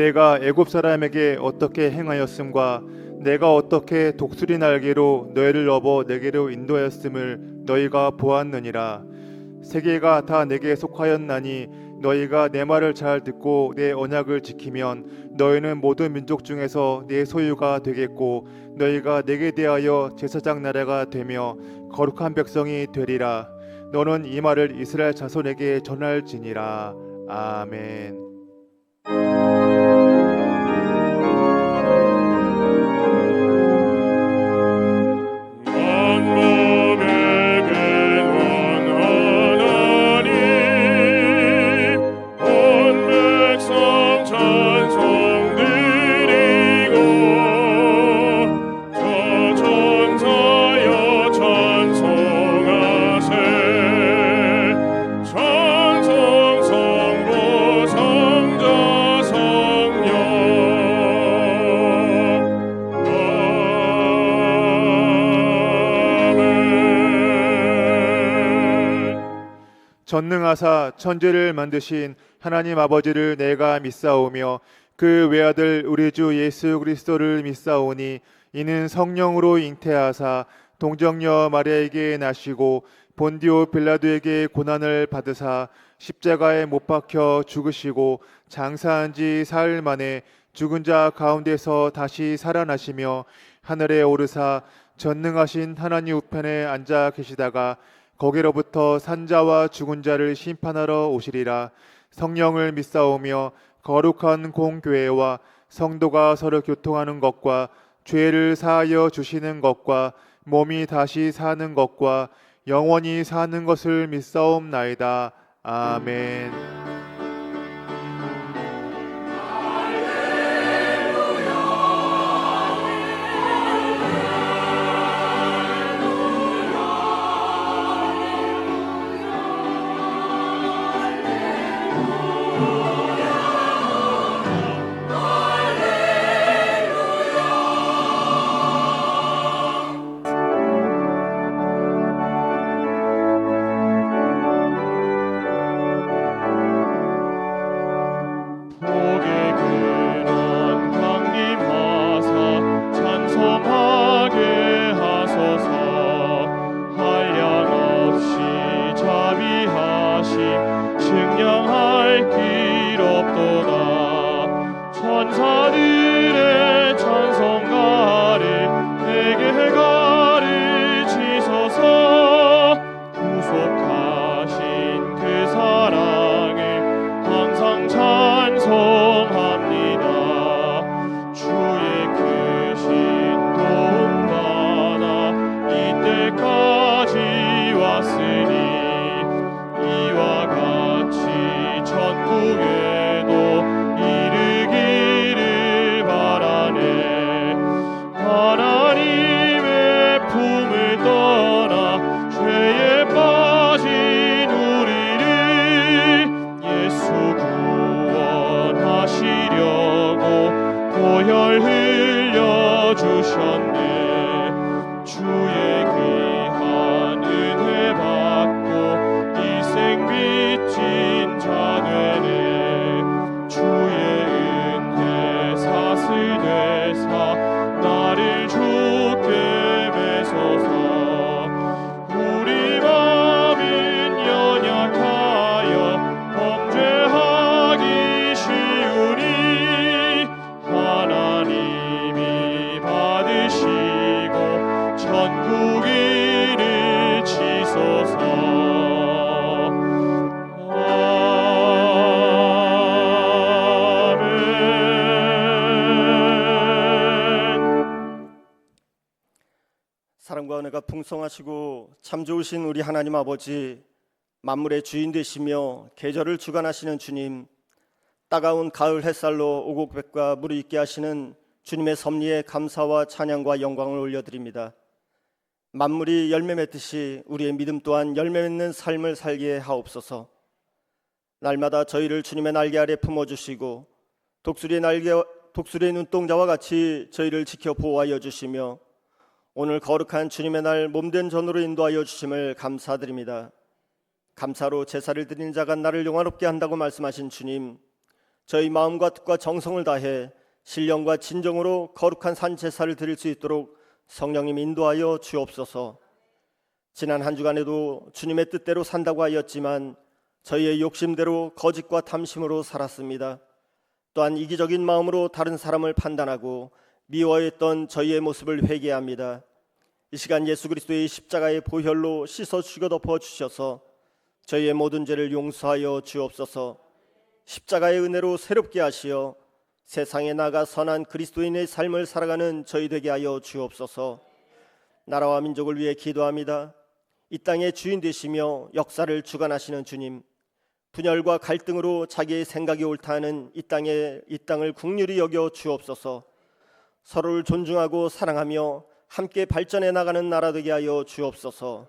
내가 애굽 사람에게 어떻게 행하였음과 내가 어떻게 독수리 날개로 너희를 업어 내게로 인도하였음을 너희가 보았느니라. 세계가 다 내게 속하였나니 너희가 내 말을 잘 듣고 내 언약을 지키면 너희는 모든 민족 중에서 내 소유가 되겠고 너희가 내게 대하여 제사장 나라가 되며 거룩한 백성이 되리라. 너는 이 말을 이스라엘 자손에게 전할지니라. 아멘. 전능하사 천지를 만드신 하나님 아버지를 내가 믿사오며 그 외아들 우리 주 예수 그리스도를 믿사오니 이는 성령으로 잉태하사 동정녀 마리아에게 나시고 본디오 빌라도에게 고난을 받으사 십자가에 못 박혀 죽으시고 장사한 지 사흘 만에 죽은 자 가운데서 다시 살아나시며 하늘에 오르사 전능하신 하나님 우편에 앉아 계시다가 거기로부터 산자와 죽은 자를 심판하러 오시리라. 성령을 믿사오며 거룩한 공교회와 성도가 서로 교통하는 것과 죄를 사하여 주시는 것과 몸이 다시 사는 것과 영원히 사는 것을 믿사옵나이다. 아멘. 사랑과 은혜가 풍성하시고 참 좋으신 우리 하나님 아버지, 만물의 주인 되시며 계절을 주관하시는 주님, 따가운 가을 햇살로 오곡백과 물이 있게 하시는 주님의 섭리에 감사와 찬양과 영광을 올려드립니다. 만물이 열매 맺듯이 우리의 믿음 또한 열매 맺는 삶을 살게 하옵소서. 날마다 저희를 주님의 날개 아래 품어주시고 독수리의 눈동자와 같이 저희를 지켜 보호하여 주시며 오늘 거룩한 주님의 날 몸된 전으로 인도하여 주심을 감사드립니다. 감사로 제사를 드리는 자가 나를 영화롭게 한다고 말씀하신 주님, 저희 마음과 뜻과 정성을 다해 신령과 진정으로 거룩한 산 제사를 드릴 수 있도록 성령님 인도하여 주옵소서. 지난 한 주간에도 주님의 뜻대로 산다고 하였지만 저희의 욕심대로 거짓과 탐심으로 살았습니다. 또한 이기적인 마음으로 다른 사람을 판단하고 미워했던 저희의 모습을 회개합니다. 이 시간 예수 그리스도의 십자가의 보혈로 씻어 죽여 덮어 주셔서 저희의 모든 죄를 용서하여 주옵소서. 십자가의 은혜로 새롭게 하시어 세상에 나가 선한 그리스도인의 삶을 살아가는 저희 되게 하여 주옵소서. 나라와 민족을 위해 기도합니다. 이 땅의 주인 되시며 역사를 주관하시는 주님, 분열과 갈등으로 자기의 생각이 옳다 하는 이 땅을 긍휼히 여겨 주옵소서. 서로를 존중하고 사랑하며 함께 발전해 나가는 나라 되게 하여 주옵소서.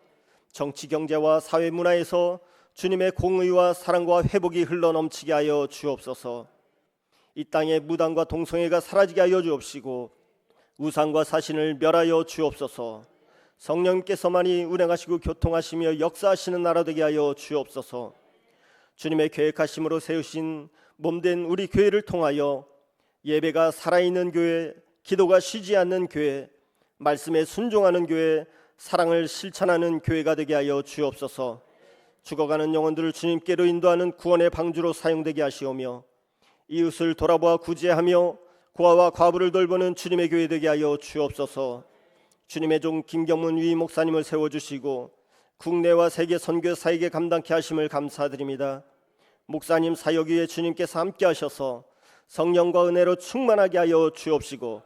정치, 경제와 사회, 문화에서 주님의 공의와 사랑과 회복이 흘러넘치게 하여 주옵소서. 이 땅의 무당과 동성애가 사라지게 하여 주옵시고 우상과 사신을 멸하여 주옵소서. 성령께서만이 운행하시고 교통하시며 역사하시는 나라 되게 하여 주옵소서. 주님의 계획하심으로 세우신 몸된 우리 교회를 통하여 예배가 살아있는 교회, 기도가 쉬지 않는 교회, 말씀에 순종하는 교회, 사랑을 실천하는 교회가 되게 하여 주옵소서. 죽어가는 영혼들을 주님께로 인도하는 구원의 방주로 사용되게 하시오며 이웃을 돌아보아 구제하며 고아와 과부를 돌보는 주님의 교회 되게 하여 주옵소서. 주님의 종 김경문 위 목사님을 세워주시고 국내와 세계 선교사에게 감당케 하심을 감사드립니다. 목사님 사역 위에 주님께서 함께 하셔서 성령과 은혜로 충만하게 하여 주옵시고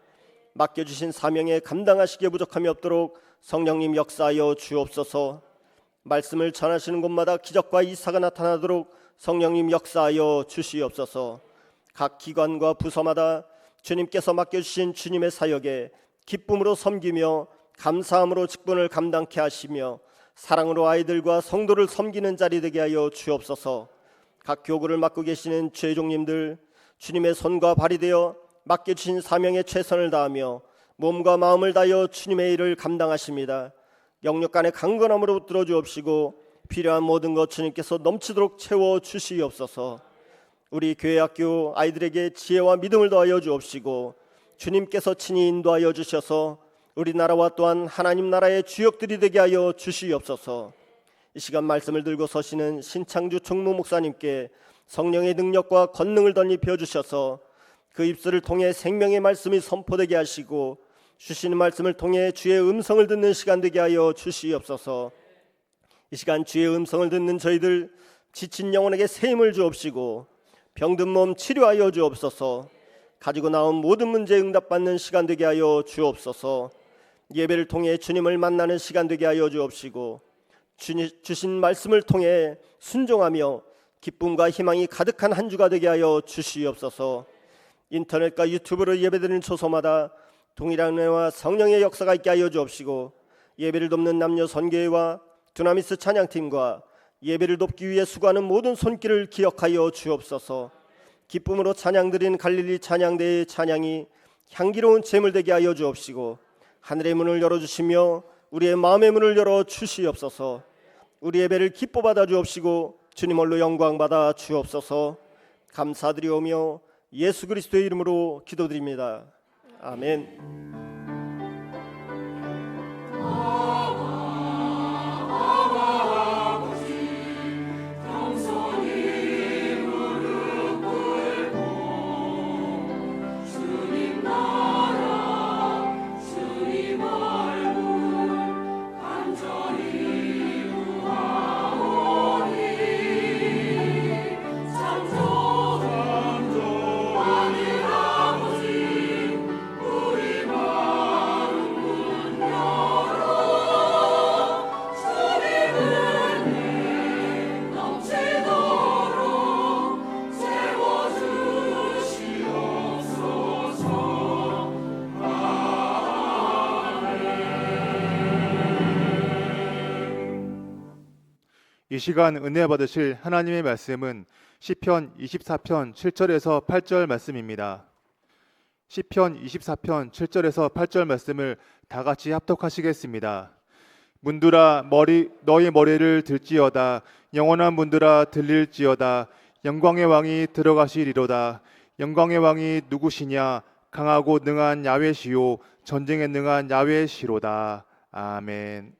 맡겨주신 사명에 감당하시기에 부족함이 없도록 성령님 역사하여 주옵소서. 말씀을 전하시는 곳마다 기적과 이사가 나타나도록 성령님 역사하여 주시옵소서. 각 기관과 부서마다 주님께서 맡겨주신 주님의 사역에 기쁨으로 섬기며 감사함으로 직분을 감당케 하시며 사랑으로 아이들과 성도를 섬기는 자리 되게 하여 주옵소서. 각 교구를 맡고 계시는 죄종님들 주님의 손과 발이 되어 맡겨주신 사명에 최선을 다하며 몸과 마음을 다하여 주님의 일을 감당하십니다. 영육간의 강건함으로 붙들어 주옵시고 필요한 모든 것 주님께서 넘치도록 채워 주시옵소서. 우리 교회 학교 아이들에게 지혜와 믿음을 더하여 주옵시고 주님께서 친히 인도하여 주셔서 우리나라와 또한 하나님 나라의 주역들이 되게 하여 주시옵소서. 이 시간 말씀을 들고 서시는 신창주 총무 목사님께 성령의 능력과 권능을 덧입혀 주셔서 그 입술을 통해 생명의 말씀이 선포되게 하시고 주시는 말씀을 통해 주의 음성을 듣는 시간 되게 하여 주시옵소서. 이 시간 주의 음성을 듣는 저희들 지친 영혼에게 새 힘을 주옵시고 병든 몸 치료하여 주옵소서. 가지고 나온 모든 문제에 응답받는 시간 되게 하여 주옵소서. 예배를 통해 주님을 만나는 시간 되게 하여 주옵시고 주신 말씀을 통해 순종하며 기쁨과 희망이 가득한 한 주가 되게 하여 주시옵소서. 인터넷과 유튜브로 예배드리는 초소마다 동일한 은혜와 성령의 역사가 있게 하여 주옵시고 예배를 돕는 남녀 선교회와 두나미스 찬양팀과 예배를 돕기 위해 수고하는 모든 손길을 기억하여 주옵소서. 기쁨으로 찬양드린 갈릴리 찬양대의 찬양이 향기로운 제물 되게 하여 주옵시고 하늘의 문을 열어주시며 우리의 마음의 문을 열어 주시옵소서. 우리 예배를 기뻐 받아 주옵시고 주님 홀로 영광 받아 주옵소서. 감사드리오며 예수 그리스도의 이름으로 기도드립니다. 아멘. 이 시간 은혜 받으실 하나님의 말씀은 시편 24편 7절에서 8절 말씀입니다. 시편 24편 7절에서 8절 말씀을 다 같이 합독하시겠습니다. 문들아 너희 머리를 들지어다. 영원한 문들아 들릴지어다. 영광의 왕이 들어가시리로다. 영광의 왕이 누구시냐? 강하고 능한 야훼시요 전쟁에 능한 야훼시로다. 아멘.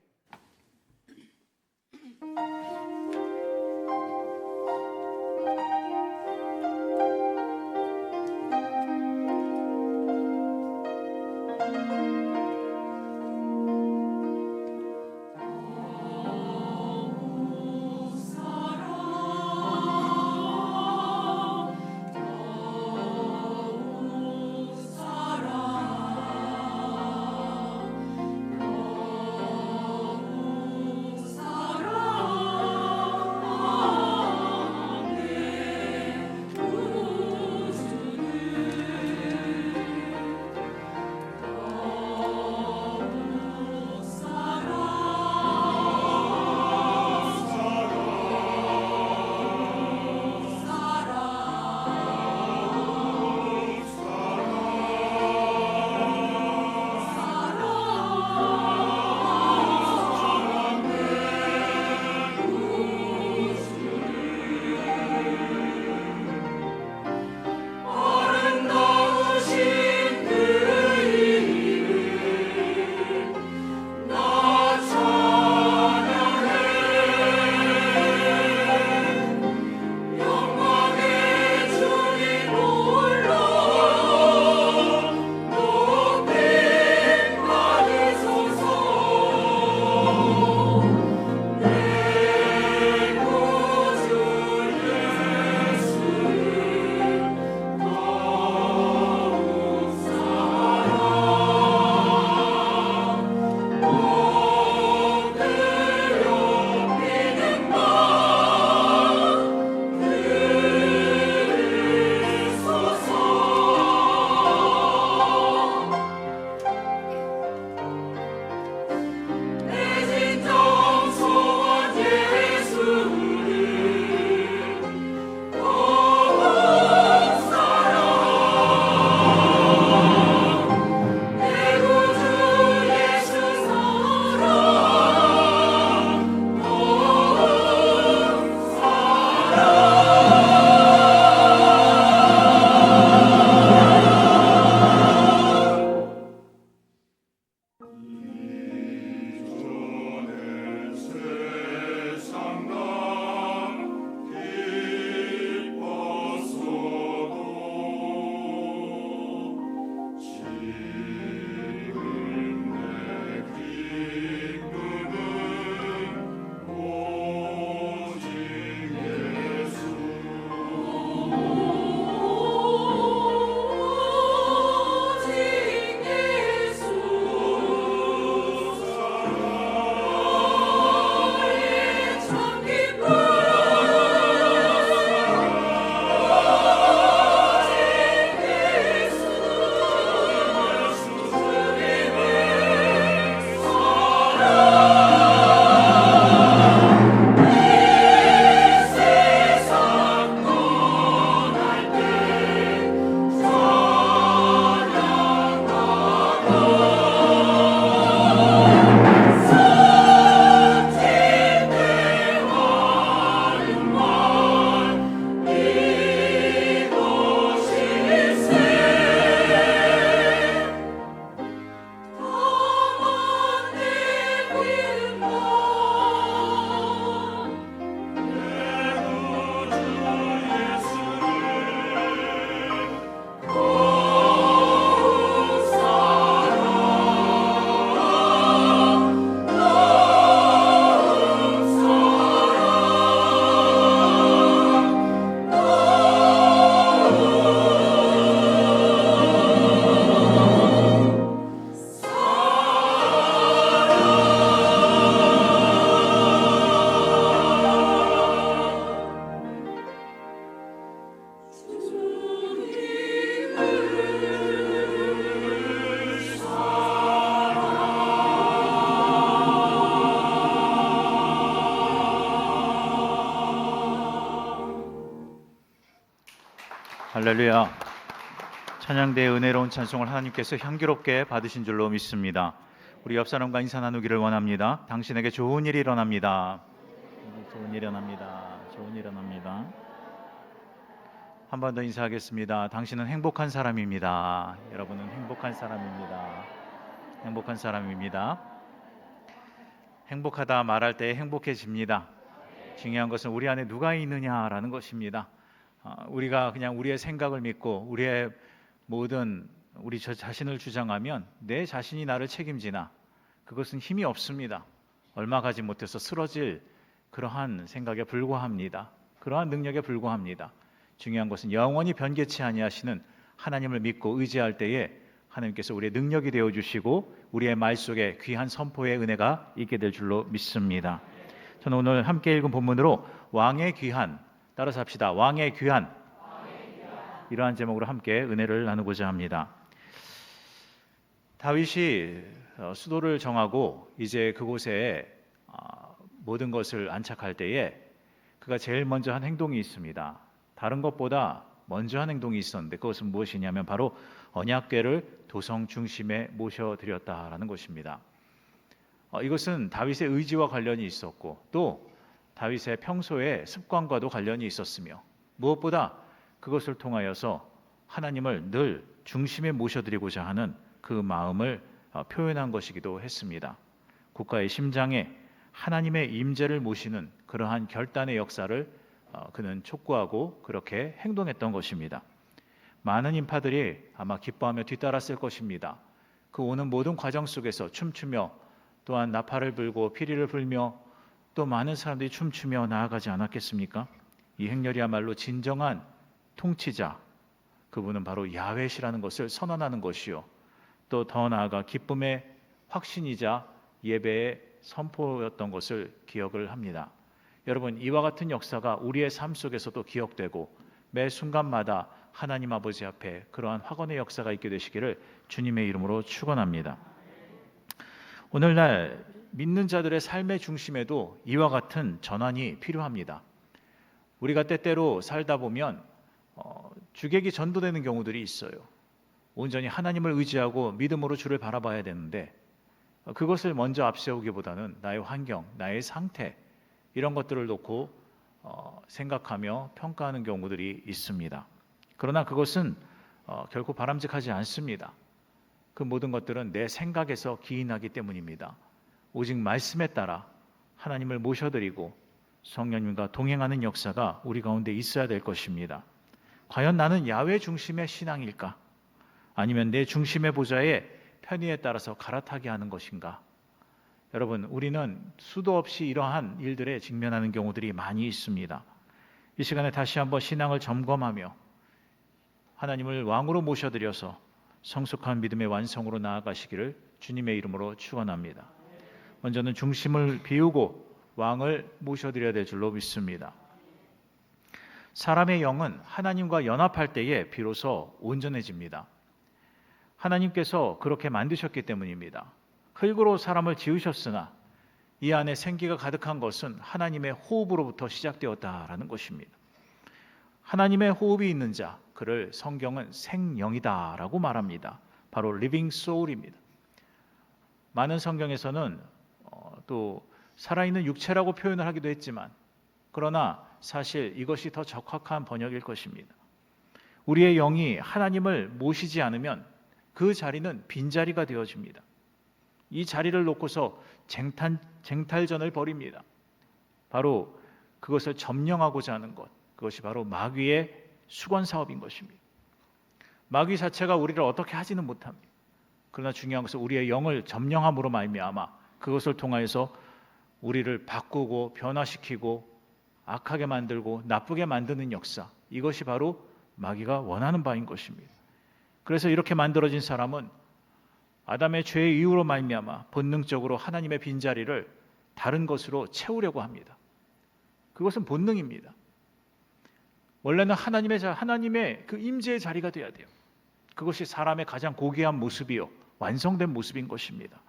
할렐루야. 찬양대의 은혜로운 찬송을 하나님께서 향기롭게 받으신 줄로 믿습니다. 우리 옆 사람과 인사 나누기를 원합니다. 당신에게 좋은 일이 일어납니다. 좋은 일이 일어납니다. 좋은 일이 일어납니다. 한 번 더 인사하겠습니다. 당신은 행복한 사람입니다. 여러분은 행복한 사람입니다. 행복한 사람입니다. 행복하다 말할 때 행복해집니다. 중요한 것은 우리 안에 누가 있느냐라는 것입니다. 우리가 그냥 우리의 생각을 믿고 우리의 모든 우리 저 자신을 주장하면 내 자신이 나를 책임지나 그것은 힘이 없습니다. 얼마 가지 못해서 쓰러질 그러한 생각에 불과합니다. 그러한 능력에 불과합니다. 중요한 것은 영원히 변개치 아니하시는 하나님을 믿고 의지할 때에 하나님께서 우리의 능력이 되어 주시고 우리의 말 속에 귀한 선포의 은혜가 있게 될 줄로 믿습니다. 저는 오늘 함께 읽은 본문으로 왕의 귀한, 따라서 합시다. 왕의 귀한. 이러한 제목으로 함께 은혜를 나누고자 합니다. 다윗이 수도를 정하고 이제 그곳에 모든 것을 안착할 때에 그가 제일 먼저 한 행동이 있습니다. 다른 것보다 먼저 한 행동이 있었는데 그것은 무엇이냐면 바로 언약궤를 도성 중심에 모셔드렸다라는 것입니다. 이것은 다윗의 의지와 관련이 있었고 또 다윗의 평소의 습관과도 관련이 있었으며 무엇보다 그것을 통하여서 하나님을 늘 중심에 모셔드리고자 하는 그 마음을 표현한 것이기도 했습니다. 국가의 심장에 하나님의 임재를 모시는 그러한 결단의 역사를 그는 촉구하고 그렇게 행동했던 것입니다. 많은 인파들이 아마 기뻐하며 뒤따랐을 것입니다. 그 오는 모든 과정 속에서 춤추며 또한 나팔을 불고 피리를 불며 또 많은 사람들이 춤추며 나아가지 않았겠습니까? 이 행렬이야말로 진정한 통치자, 그분은 바로 야훼시라는 것을 선언하는 것이요 또 더 나아가 기쁨의 확신이자 예배의 선포였던 것을 기억을 합니다. 여러분, 이와 같은 역사가 우리의 삶 속에서도 기억되고 매 순간마다 하나님 아버지 앞에 그러한 확언의 역사가 있게 되시기를 주님의 이름으로 축원합니다. 오늘날 믿는 자들의 삶의 중심에도 이와 같은 전환이 필요합니다. 우리가 때때로 살다 보면 주객이 전도되는 경우들이 있어요. 온전히 하나님을 의지하고 믿음으로 주를 바라봐야 되는데 그것을 먼저 앞세우기보다는 나의 환경, 나의 상태 이런 것들을 놓고 생각하며 평가하는 경우들이 있습니다. 그러나 그것은 결코 바람직하지 않습니다. 그 모든 것들은 내 생각에서 기인하기 때문입니다. 오직 말씀에 따라 하나님을 모셔드리고 성령님과 동행하는 역사가 우리 가운데 있어야 될 것입니다. 과연 나는 야훼 중심의 신앙일까? 아니면 내 중심의 보좌에 편의에 따라서 갈아타게 하는 것인가? 여러분, 우리는 수도 없이 이러한 일들에 직면하는 경우들이 많이 있습니다. 이 시간에 다시 한번 신앙을 점검하며 하나님을 왕으로 모셔드려서 성숙한 믿음의 완성으로 나아가시기를 주님의 이름으로 축원합니다. 먼저는 중심을 비우고 왕을 모셔드려야 될 줄로 믿습니다. 사람의 영은 하나님과 연합할 때에 비로소 온전해집니다. 하나님께서 그렇게 만드셨기 때문입니다. 흙으로 사람을 지으셨으나 이 안에 생기가 가득한 것은 하나님의 호흡으로부터 시작되었다라는 것입니다. 하나님의 호흡이 있는 자, 그를 성경은 생영이다라고 말합니다. 바로 living soul입니다. 많은 성경에서는 또 살아있는 육체라고 표현을 하기도 했지만 그러나 사실 이것이 더 적확한 번역일 것입니다. 우리의 영이 하나님을 모시지 않으면 그 자리는 빈자리가 되어집니다. 이 자리를 놓고서 쟁탈전을 벌입니다. 바로 그것을 점령하고자 하는 것, 그것이 바로 마귀의 수건 사업인 것입니다. 마귀 자체가 우리를 어떻게 하지는 못합니다. 그러나 중요한 것은 우리의 영을 점령함으로 말미암아 그것을 통하여서 우리를 바꾸고 변화시키고 악하게 만들고 나쁘게 만드는 역사, 이것이 바로 마귀가 원하는 바인 것입니다. 그래서 이렇게 만들어진 사람은 아담의 죄의 이유로 말미암아 본능적으로 하나님의 빈자리를 다른 것으로 채우려고 합니다. 그것은 본능입니다. 원래는 하나님의 그 임재의 자리가 되어야 돼요. 그것이 사람의 가장 고귀한 모습이요 완성된 모습인 것입니다.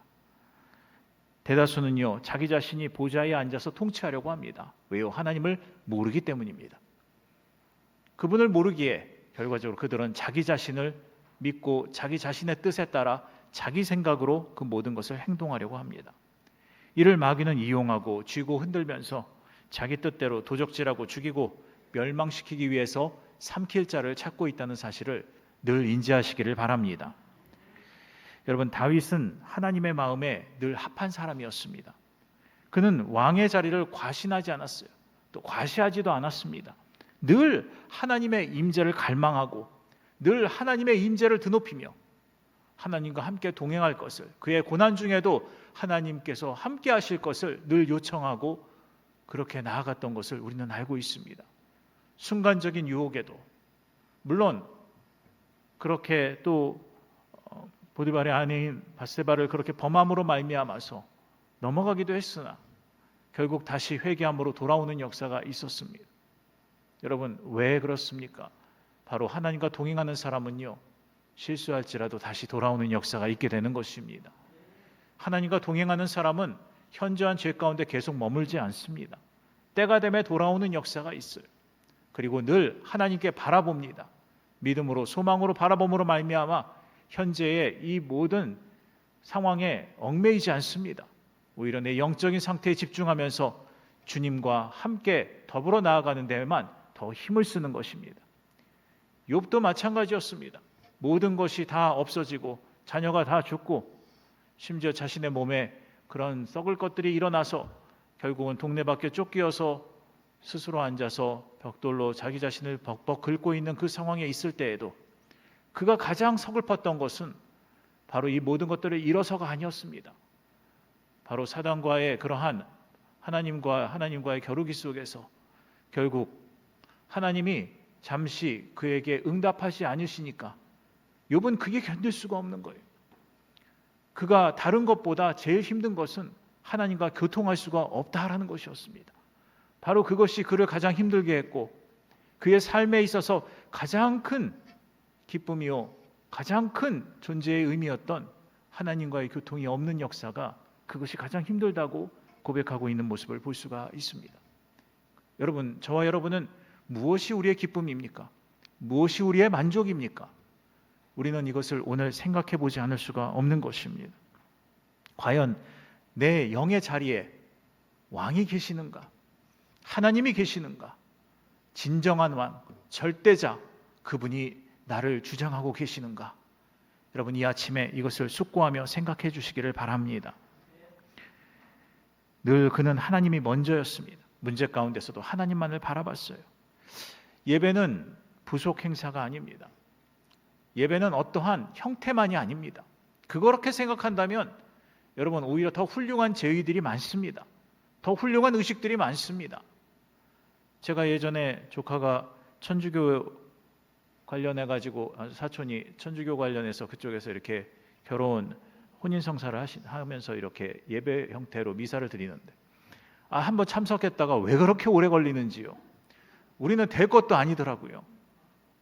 대다수는요 자기 자신이 보좌에 앉아서 통치하려고 합니다. 왜요? 하나님을 모르기 때문입니다. 그분을 모르기에 결과적으로 그들은 자기 자신을 믿고 자기 자신의 뜻에 따라 자기 생각으로 그 모든 것을 행동하려고 합니다. 이를 마귀는 이용하고 쥐고 흔들면서 자기 뜻대로 도적질하고 죽이고 멸망시키기 위해서 삼킬 자를 찾고 있다는 사실을 늘 인지하시기를 바랍니다. 여러분, 다윗은 하나님의 마음에 늘 합한 사람이었습니다. 그는 왕의 자리를 과신하지 않았어요. 또 과시하지도 않았습니다. 늘 하나님의 임재를 갈망하고 늘 하나님의 임재를 드높이며 하나님과 함께 동행할 것을, 그의 고난 중에도 하나님께서 함께 하실 것을 늘 요청하고 그렇게 나아갔던 것을 우리는 알고 있습니다. 순간적인 유혹에도 물론 그렇게 또 보디발의 아내인 바세바를 그렇게 범함으로 말미암아서 넘어가기도 했으나 결국 다시 회개함으로 돌아오는 역사가 있었습니다. 여러분, 왜 그렇습니까? 바로 하나님과 동행하는 사람은요, 실수할지라도 다시 돌아오는 역사가 있게 되는 것입니다. 하나님과 동행하는 사람은 현저한 죄 가운데 계속 머물지 않습니다. 때가 되면 돌아오는 역사가 있어요. 그리고 늘 하나님께 바라봅니다. 믿음으로, 소망으로 바라봄으로 말미암아 현재의 이 모든 상황에 얽매이지 않습니다. 오히려 내 영적인 상태에 집중하면서 주님과 함께 더불어 나아가는 데에만 더 힘을 쓰는 것입니다. 욥도 마찬가지였습니다. 모든 것이 다 없어지고 자녀가 다 죽고 심지어 자신의 몸에 그런 썩을 것들이 일어나서 결국은 동네 밖에 쫓기어서 스스로 앉아서 벽돌로 자기 자신을 벅벅 긁고 있는 그 상황에 있을 때에도 그가 가장 서글펐던 것은 바로 이 모든 것들을 잃어서가 아니었습니다. 바로 사단과의 그러한 하나님과의 겨루기 속에서 결국 하나님이 잠시 그에게 응답하지 않으시니까 욥은 그게 견딜 수가 없는 거예요. 그가 다른 것보다 제일 힘든 것은 하나님과 교통할 수가 없다라는 것이었습니다. 바로 그것이 그를 가장 힘들게 했고 그의 삶에 있어서 가장 큰 기쁨이요, 가장 큰 존재의 의미였던 하나님과의 교통이 없는 역사가 그것이 가장 힘들다고 고백하고 있는 모습을 볼 수가 있습니다. 여러분, 저와 여러분은 무엇이 우리의 기쁨입니까? 무엇이 우리의 만족입니까? 우리는 이것을 오늘 생각해 보지 않을 수가 없는 것입니다. 과연 내 영의 자리에 왕이 계시는가? 하나님이 계시는가? 진정한 왕, 절대자, 그분이 나를 주장하고 계시는가? 여러분, 이 아침에 이것을 숙고하며 생각해 주시기를 바랍니다. 늘 그는 하나님이 먼저였습니다. 문제 가운데서도 하나님만을 바라봤어요. 예배는 부속 행사가 아닙니다. 예배는 어떠한 형태만이 아닙니다. 그렇게 생각한다면 여러분, 오히려 더 훌륭한 제의들이 많습니다. 더 훌륭한 의식들이 많습니다. 제가 예전에 조카가 천주교 관련해 가지고 사촌이 천주교 관련해서 그쪽에서 이렇게 결혼 혼인성사를 하면서 이렇게 예배 형태로 미사를 드리는데 한번 참석했다가 왜 그렇게 오래 걸리는지요. 우리는 될 것도 아니더라고요.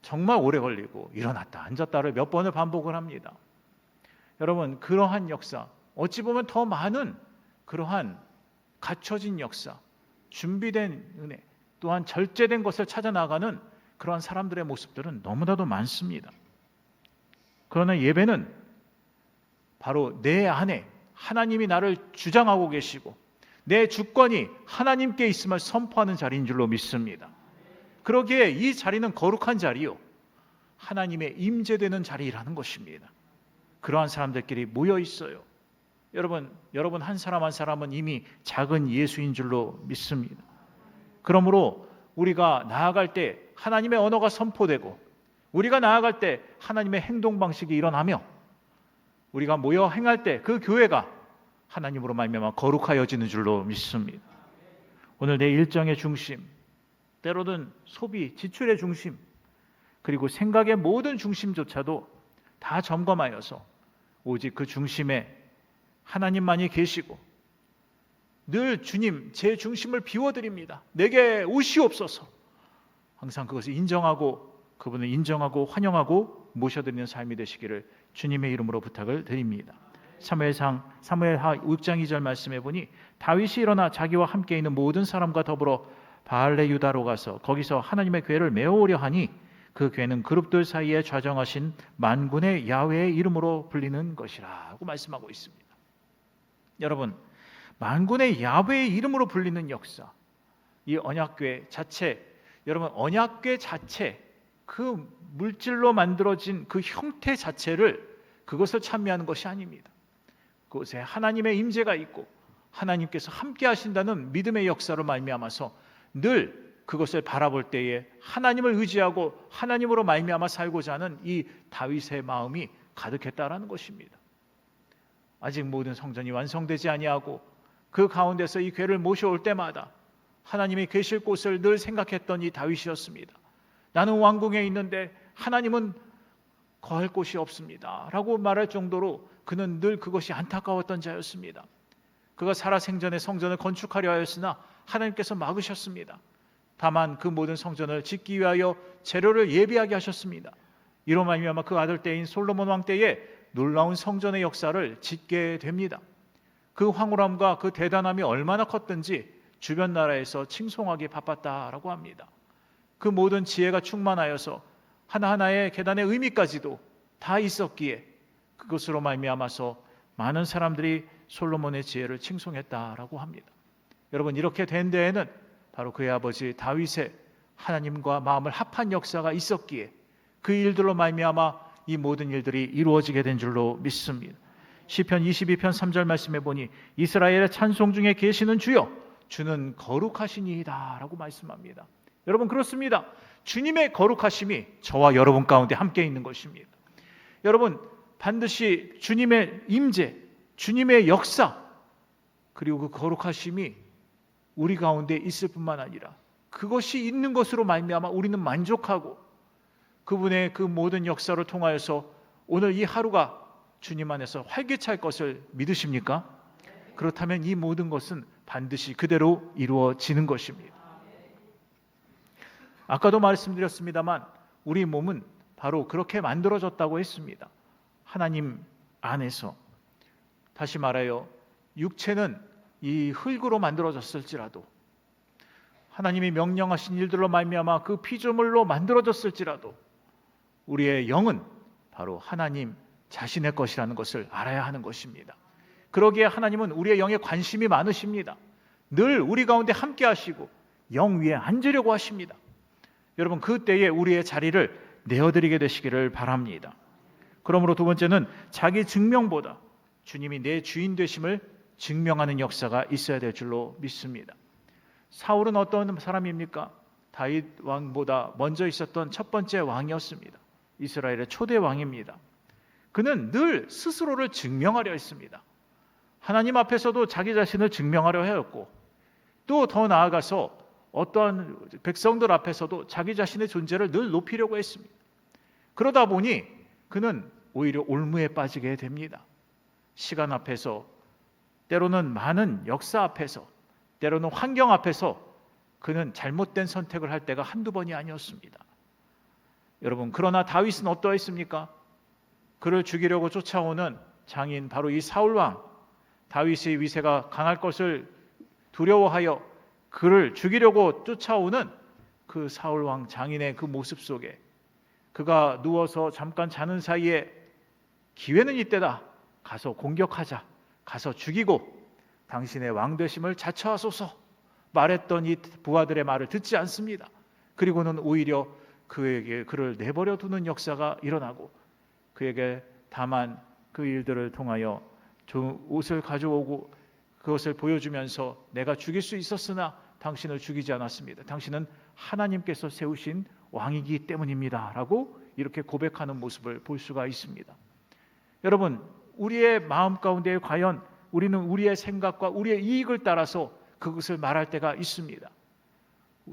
정말 오래 걸리고 일어났다 앉았다를 몇 번을 반복을 합니다. 여러분, 그러한 역사, 어찌 보면 더 많은 그러한 갖춰진 역사, 준비된 은혜, 또한 절제된 것을 찾아 나가는 그러한 사람들의 모습들은 너무나도 많습니다. 그러나 예배는 바로 내 안에 하나님이 나를 주장하고 계시고 내 주권이 하나님께 있음을 선포하는 자리인 줄로 믿습니다. 그러기에 이 자리는 거룩한 자리요, 하나님의 임재되는 자리라는 것입니다. 그러한 사람들끼리 모여 있어요. 여러분 한 사람 한 사람은 이미 작은 예수인 줄로 믿습니다. 그러므로 우리가 나아갈 때 하나님의 언어가 선포되고 우리가 나아갈 때 하나님의 행동 방식이 일어나며 우리가 모여 행할 때 그 교회가 하나님으로 말미암아 거룩하여지는 줄로 믿습니다. 오늘 내 일정의 중심, 때로는 소비, 지출의 중심, 그리고 생각의 모든 중심조차도 다 점검하여서 오직 그 중심에 하나님만이 계시고 늘 주님, 제 중심을 비워드립니다. 내게 오시옵소서. 항상 그것을 인정하고 그분을 인정하고 환영하고 모셔드리는 삶이 되시기를 주님의 이름으로 부탁을 드립니다. 사무엘하 6장 2절 말씀해 보니 다윗이 일어나 자기와 함께 있는 모든 사람과 더불어 바알레 유다로 가서 거기서 하나님의 궤를 메어오려 하니 그 궤는 그룹들 사이에 좌정하신 만군의 야훼의 이름으로 불리는 것이라고 말씀하고 있습니다. 여러분, 만군의 야훼의 이름으로 불리는 역사, 이 언약궤 자체 여러분, 언약궤 자체, 그 물질로 만들어진 그 형태 자체를, 그것을 찬미하는 것이 아닙니다. 그것에 하나님의 임재가 있고 하나님께서 함께 하신다는 믿음의 역사로 말미암아서 늘 그것을 바라볼 때에 하나님을 의지하고 하나님으로 말미암아 살고자 하는 이 다윗의 마음이 가득했다라는 것입니다. 아직 모든 성전이 완성되지 아니하고 그 가운데서 이 궤를 모셔올 때마다 하나님이 계실 곳을 늘 생각했던 이 다윗이었습니다. 나는 왕궁에 있는데 하나님은 거할 곳이 없습니다 라고 말할 정도로 그는 늘 그것이 안타까웠던 자였습니다. 그가 살아생전에 성전을 건축하려 하였으나 하나님께서 막으셨습니다. 다만 그 모든 성전을 짓기 위하여 재료를 예비하게 하셨습니다. 이로 말미암아 그 아들 때인 솔로몬 왕 때에 놀라운 성전의 역사를 짓게 됩니다. 그 황홀함과 그 대단함이 얼마나 컸든지 주변 나라에서 칭송하기 바빴다라고 합니다. 그 모든 지혜가 충만하여서 하나하나의 계단의 의미까지도 다 있었기에 그것으로 말미암아서 많은 사람들이 솔로몬의 지혜를 칭송했다라고 합니다. 여러분, 이렇게 된 데에는 바로 그의 아버지 다윗의 하나님과 마음을 합한 역사가 있었기에 그 일들로 말미암아 이 모든 일들이 이루어지게 된 줄로 믿습니다. 시편 22편 3절 말씀해 보니 이스라엘의 찬송 중에 계시는 주여 주는 거룩하시니이다 라고 말씀합니다. 여러분, 그렇습니다. 주님의 거룩하심이 저와 여러분 가운데 함께 있는 것입니다. 여러분, 반드시 주님의 임재, 주님의 역사, 그리고 그 거룩하심이 우리 가운데 있을 뿐만 아니라 그것이 있는 것으로 말미암아 우리는 만족하고 그분의 그 모든 역사를 통하여서 오늘 이 하루가 주님 안에서 활기찰 것을 믿으십니까? 그렇다면 이 모든 것은 반드시 그대로 이루어지는 것입니다. 아까도 말씀드렸습니다만 우리 몸은 바로 그렇게 만들어졌다고 했습니다. 하나님 안에서. 다시 말하여 육체는 이 흙으로 만들어졌을지라도, 하나님이 명령하신 일들로 말미암아 그 피조물로 만들어졌을지라도 우리의 영은 바로 하나님 자신의 것이라는 것을 알아야 하는 것입니다. 그러기에 하나님은 우리의 영에 관심이 많으십니다. 늘 우리 가운데 함께 하시고 영 위에 앉으려고 하십니다. 여러분, 그때에 우리의 자리를 내어드리게 되시기를 바랍니다. 그러므로 두 번째는 자기 증명보다 주님이 내 주인 되심을 증명하는 역사가 있어야 될 줄로 믿습니다. 사울은 어떤 사람입니까? 다윗 왕보다 먼저 있었던 첫 번째 왕이었습니다. 이스라엘의 초대 왕입니다. 그는 늘 스스로를 증명하려 했습니다. 하나님 앞에서도 자기 자신을 증명하려 하였고, 또 더 나아가서 어떠한 백성들 앞에서도 자기 자신의 존재를 늘 높이려고 했습니다. 그러다 보니 그는 오히려 올무에 빠지게 됩니다. 시간 앞에서, 때로는 많은 역사 앞에서, 때로는 환경 앞에서 그는 잘못된 선택을 할 때가 한두 번이 아니었습니다. 여러분, 그러나 다윗은 어떠했습니까? 그를 죽이려고 쫓아오는 장인, 바로 이 사울왕, 다윗의 위세가 강할 것을 두려워하여 그를 죽이려고 쫓아오는 그 사울왕 장인의 그 모습 속에 그가 누워서 잠깐 자는 사이에 기회는 이때다, 가서 공격하자, 가서 죽이고 당신의 왕되심을 자처하소서 말했던 이 부하들의 말을 듣지 않습니다. 그리고는 오히려 그에게 그를 내버려 두는 역사가 일어나고, 그에게 다만 그 일들을 통하여 옷을 가져오고 그것을 보여주면서 내가 죽일 수 있었으나 당신을 죽이지 않았습니다. 당신은 하나님께서 세우신 왕이기 때문입니다 라고 이렇게 고백하는 모습을 볼 수가 있습니다. 여러분, 우리의 마음 가운데 과연 우리는 우리의 생각과 우리의 이익을 따라서 그것을 말할 때가 있습니다.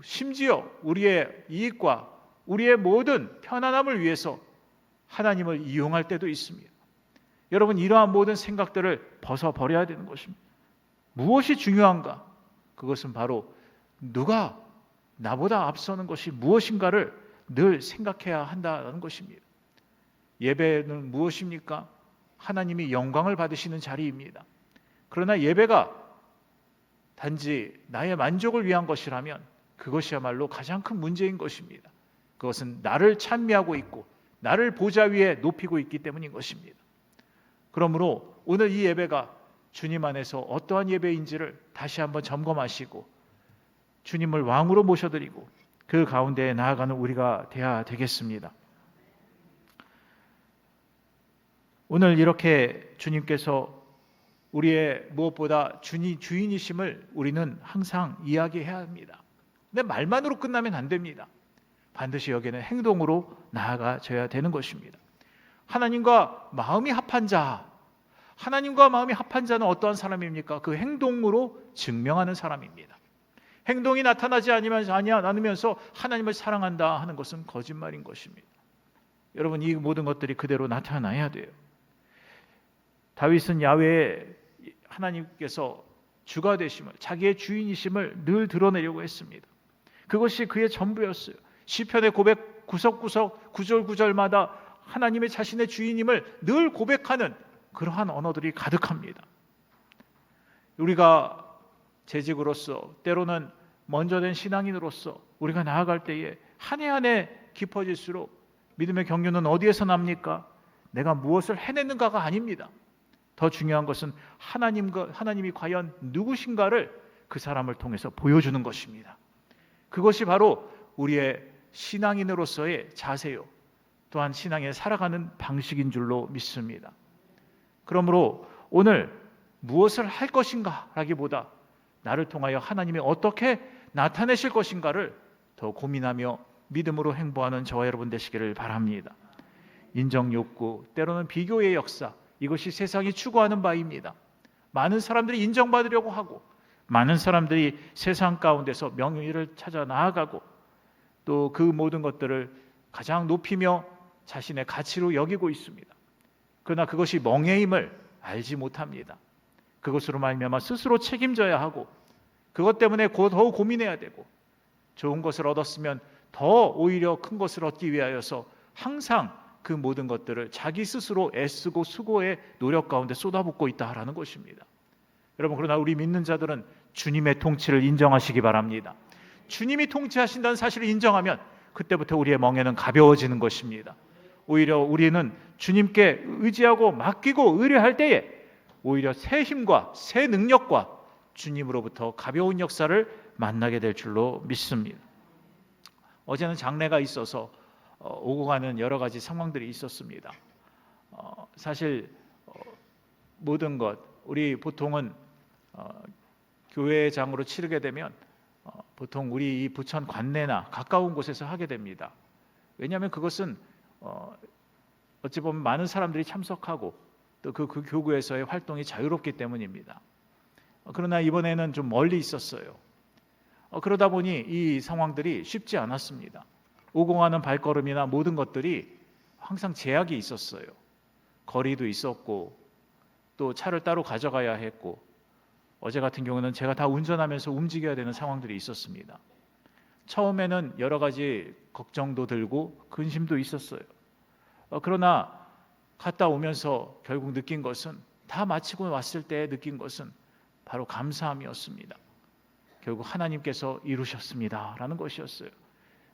심지어 우리의 이익과 우리의 모든 편안함을 위해서 하나님을 이용할 때도 있습니다. 여러분, 이러한 모든 생각들을 벗어버려야 되는 것입니다. 무엇이 중요한가? 그것은 바로 누가 나보다 앞서는 것이 무엇인가를 늘 생각해야 한다는 것입니다. 예배는 무엇입니까? 하나님이 영광을 받으시는 자리입니다. 그러나 예배가 단지 나의 만족을 위한 것이라면 그것이야말로 가장 큰 문제인 것입니다. 그것은 나를 찬미하고 있고 나를 보좌 위에 높이고 있기 때문인 것입니다. 그러므로 오늘 이 예배가 주님 안에서 어떠한 예배인지를 다시 한번 점검하시고 주님을 왕으로 모셔드리고 그 가운데 나아가는 우리가 되어야 되겠습니다. 오늘 이렇게 주님께서 우리의 무엇보다 주인이심을 우리는 항상 이야기해야 합니다. 근데 말만으로 끝나면 안 됩니다. 반드시 여기에는 행동으로 나아가져야 되는 것입니다. 하나님과 마음이 합한 자, 하나님과 마음이 합한 자는 어떠한 사람입니까? 그 행동으로 증명하는 사람입니다. 행동이 나타나지 않으면서 하나님을 사랑한다 하는 것은 거짓말인 것입니다. 여러분, 이 모든 것들이 그대로 나타나야 돼요. 다윗은 야훼의 하나님께서 주가 되심을, 자기의 주인이심을 늘 드러내려고 했습니다. 그것이 그의 전부였어요. 시편의 고백 구석구석 구절구절마다 하나님의 자신의 주인임을 늘 고백하는 그러한 언어들이 가득합니다. 우리가 재직으로서, 때로는 먼저 된 신앙인으로서 우리가 나아갈 때에 한 해 한 해 깊어질수록 믿음의 경륜은 어디에서 납니까? 내가 무엇을 해냈는가가 아닙니다. 더 중요한 것은 하나님이 과연 누구신가를 그 사람을 통해서 보여주는 것입니다. 그것이 바로 우리의 신앙인으로서의 자세요, 또한 신앙에 살아가는 방식인 줄로 믿습니다. 그러므로 오늘 무엇을 할 것인가 라기보다 나를 통하여 하나님이 어떻게 나타내실 것인가를 더 고민하며 믿음으로 행보하는 저와 여러분 되시기를 바랍니다. 인정욕구, 때로는 비교의 역사, 이것이 세상이 추구하는 바입니다. 많은 사람들이 인정받으려고 하고, 많은 사람들이 세상 가운데서 명예를 찾아 나아가고, 또 그 모든 것들을 가장 높이며 자신의 가치로 여기고 있습니다. 그러나 그것이 멍해임을 알지 못합니다. 그것으로 말미암아 스스로 책임져야 하고, 그것 때문에 더 고민해야 되고, 좋은 것을 얻었으면 더 오히려 큰 것을 얻기 위하여서 항상 그 모든 것들을 자기 스스로 애쓰고 수고의 노력 가운데 쏟아붓고 있다라는 것입니다. 여러분, 그러나 우리 믿는 자들은 주님의 통치를 인정하시기 바랍니다. 주님이 통치하신다는 사실을 인정하면 그때부터 우리의 멍에는 가벼워지는 것입니다. 오히려 우리는 주님께 의지하고 맡기고 의뢰할 때에 오히려 새 힘과 새 능력과 주님으로부터 가벼운 역사를 만나게 될 줄로 믿습니다. 어제는 장례가 있어서 오고 가는 여러 가지 상황들이 있었습니다. 사실 모든 것, 우리 보통은 교회장으로 치르게 되면 보통 우리 이 부천 관내나 가까운 곳에서 하게 됩니다. 왜냐하면 그것은 어찌 보면 많은 사람들이 참석하고 또 그 교구에서의 활동이 자유롭기 때문입니다. 그러나 이번에는 좀 멀리 있었어요. 그러다 보니 이 상황들이 쉽지 않았습니다. 오고 가는 발걸음이나 모든 것들이 항상 제약이 있었어요. 거리도 있었고 또 차를 따로 가져가야 했고, 어제 같은 경우는 제가 다 운전하면서 움직여야 되는 상황들이 있었습니다. 처음에는 여러 가지 걱정도 들고 근심도 있었어요. 그러나 갔다 오면서 결국 느낀 것은, 다 마치고 왔을 때 느낀 것은 바로 감사함이었습니다. 결국 하나님께서 이루셨습니다 라는 것이었어요.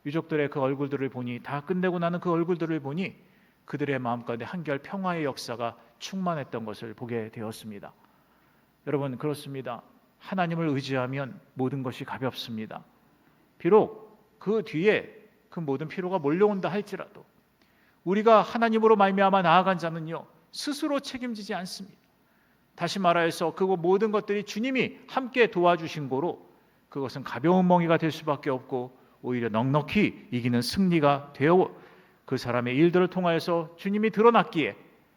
유족들의 그 얼굴들을 보니, 다 끝내고 나는 그 얼굴들을 보니 그들의 마음 가운데 한결 평화의 역사가 충만했던 것을 보게 되었습니다. 여러분, 그렇습니다. 하나님을 의지하면 모든 것이 가볍습니다. 비록 그 뒤에 그 모든 피로가 몰려온다 할지라도 우리가 하나님으로 말미암아 나아간 자는요, 스스로 책임지지 않습니다. 다시 말하여서 그 모든 것들이 주님이 함께 도와주신 거로 그것은 가벼운 멍에가 될 수밖에 없고, 오히려 넉넉히 이기는 승리가 되어 그 사람의 일들을 통하여서 주님이 드러났기에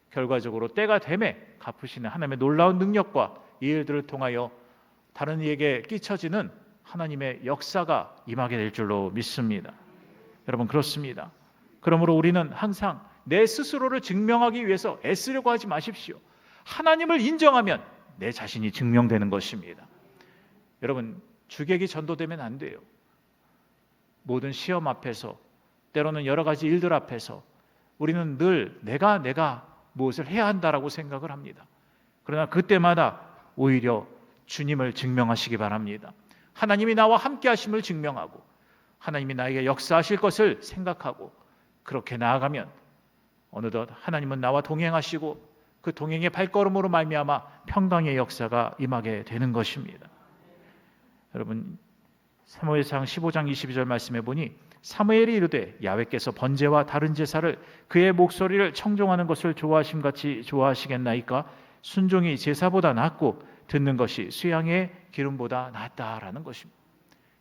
결과적으로 때가 되매 갚으시는 하나님의 놀라운 능력과 이 일들을 통하여 다른 이에게 끼쳐지는 하나님의 역사가 임하게 될 줄로 믿습니다. 여러분, 그렇습니다. 그러므로 우리는 항상 내 스스로를 증명하기 위해서 애쓰려고 하지 마십시오. 하나님을 인정하면 내 자신이 증명되는 것입니다. 여러분, 주객이 전도되면 안 돼요. 모든 시험 앞에서, 때로는 여러 가지 일들 앞에서 우리는 늘 내가 무엇을 해야 한다라고 생각을 합니다. 그러나 그때마다 오히려 주님을 증명하시기 바랍니다. 하나님이 나와 함께 하심을 증명하고 하나님이 나에게 역사하실 것을 생각하고 그렇게 나아가면 어느덧 하나님은 나와 동행하시고 그 동행의 발걸음으로 말미암아 평강의 역사가 임하게 되는 것입니다. 여러분, 사무엘상 15장 22절 말씀해 보니 사무엘이 이르되 야훼께서 번제와 다른 제사를 그의 목소리를 청종하는 것을 좋아하심같이 좋아하시겠나이까? 순종이 제사보다 낫고 듣는 것이 수양의 기름보다 낫다라는 것입니다.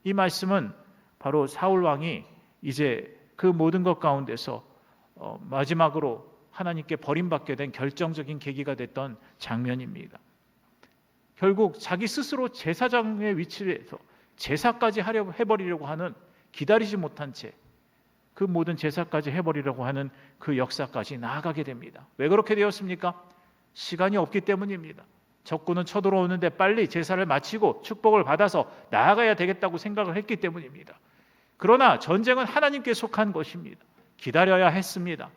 이 말씀은 바로 사울 왕이 이제 그 모든 것 가운데서 마지막으로 하나님께 버림받게 된 결정적인 계기가 됐던 장면입니다. 결국 자기 스스로 제사장의 위치에서 제사까지 하려고 해버리려고 하는, 기다리지 못한 채 그 모든 제사까지 해버리려고 하는 그 역사까지 나아가게 됩니다. 왜 그렇게 되었습니까? 시간이 없기 때문입니다. 적군은 쳐들어오는데 빨리 제사를 마치고 축복을 받아서 나아가야 되겠다고 생각을 했기 때문입니다. 그러나 전쟁은 하나님께 속한 것입니다. 기다려야 했습니다.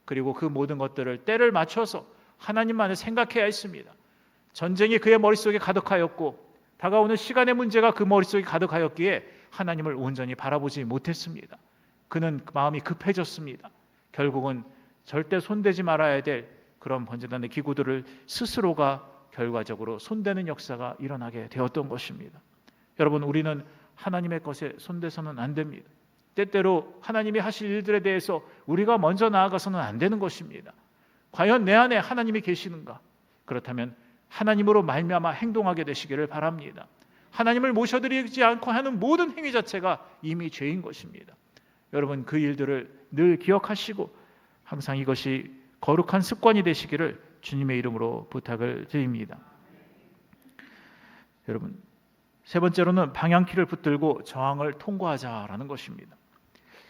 그리고 그 모든 것들을 때를 맞춰서 하나님만을 생각해야 했습니다. 전쟁이 그의 머릿속에 가득하였고 다가오는 시간의 문제가 그 머릿속에 가득하였기에 하나님을 온전히 바라보지 못했습니다. 그는 마음이 급해졌습니다. 결국은 절대 손대지 말아야 될 그런 번제단의 기구들을 스스로가 결과적으로 손대는 역사가 일어나게 되었던 것입니다. 여러분, 우리는 하나님의 것에 손대서는 안 됩니다. 때때로 하나님이 하실 일들에 대해서 우리가 먼저 나아가서는 안 되는 것입니다. 과연 내 안에 하나님이 계시는가? 그렇다면 하나님으로 말미암아 행동하게 되시기를 바랍니다. 하나님을 모셔드리지 않고 하는 모든 행위 자체가 이미 죄인 것입니다. 여러분, 그 일들을 늘 기억하시고 항상 이것이 거룩한 습관이 되시기를 주님의 이름으로 부탁을 드립니다. 여러분, 세 번째로는 방향키를 붙들고 저항을 통과하자라는 것입니다.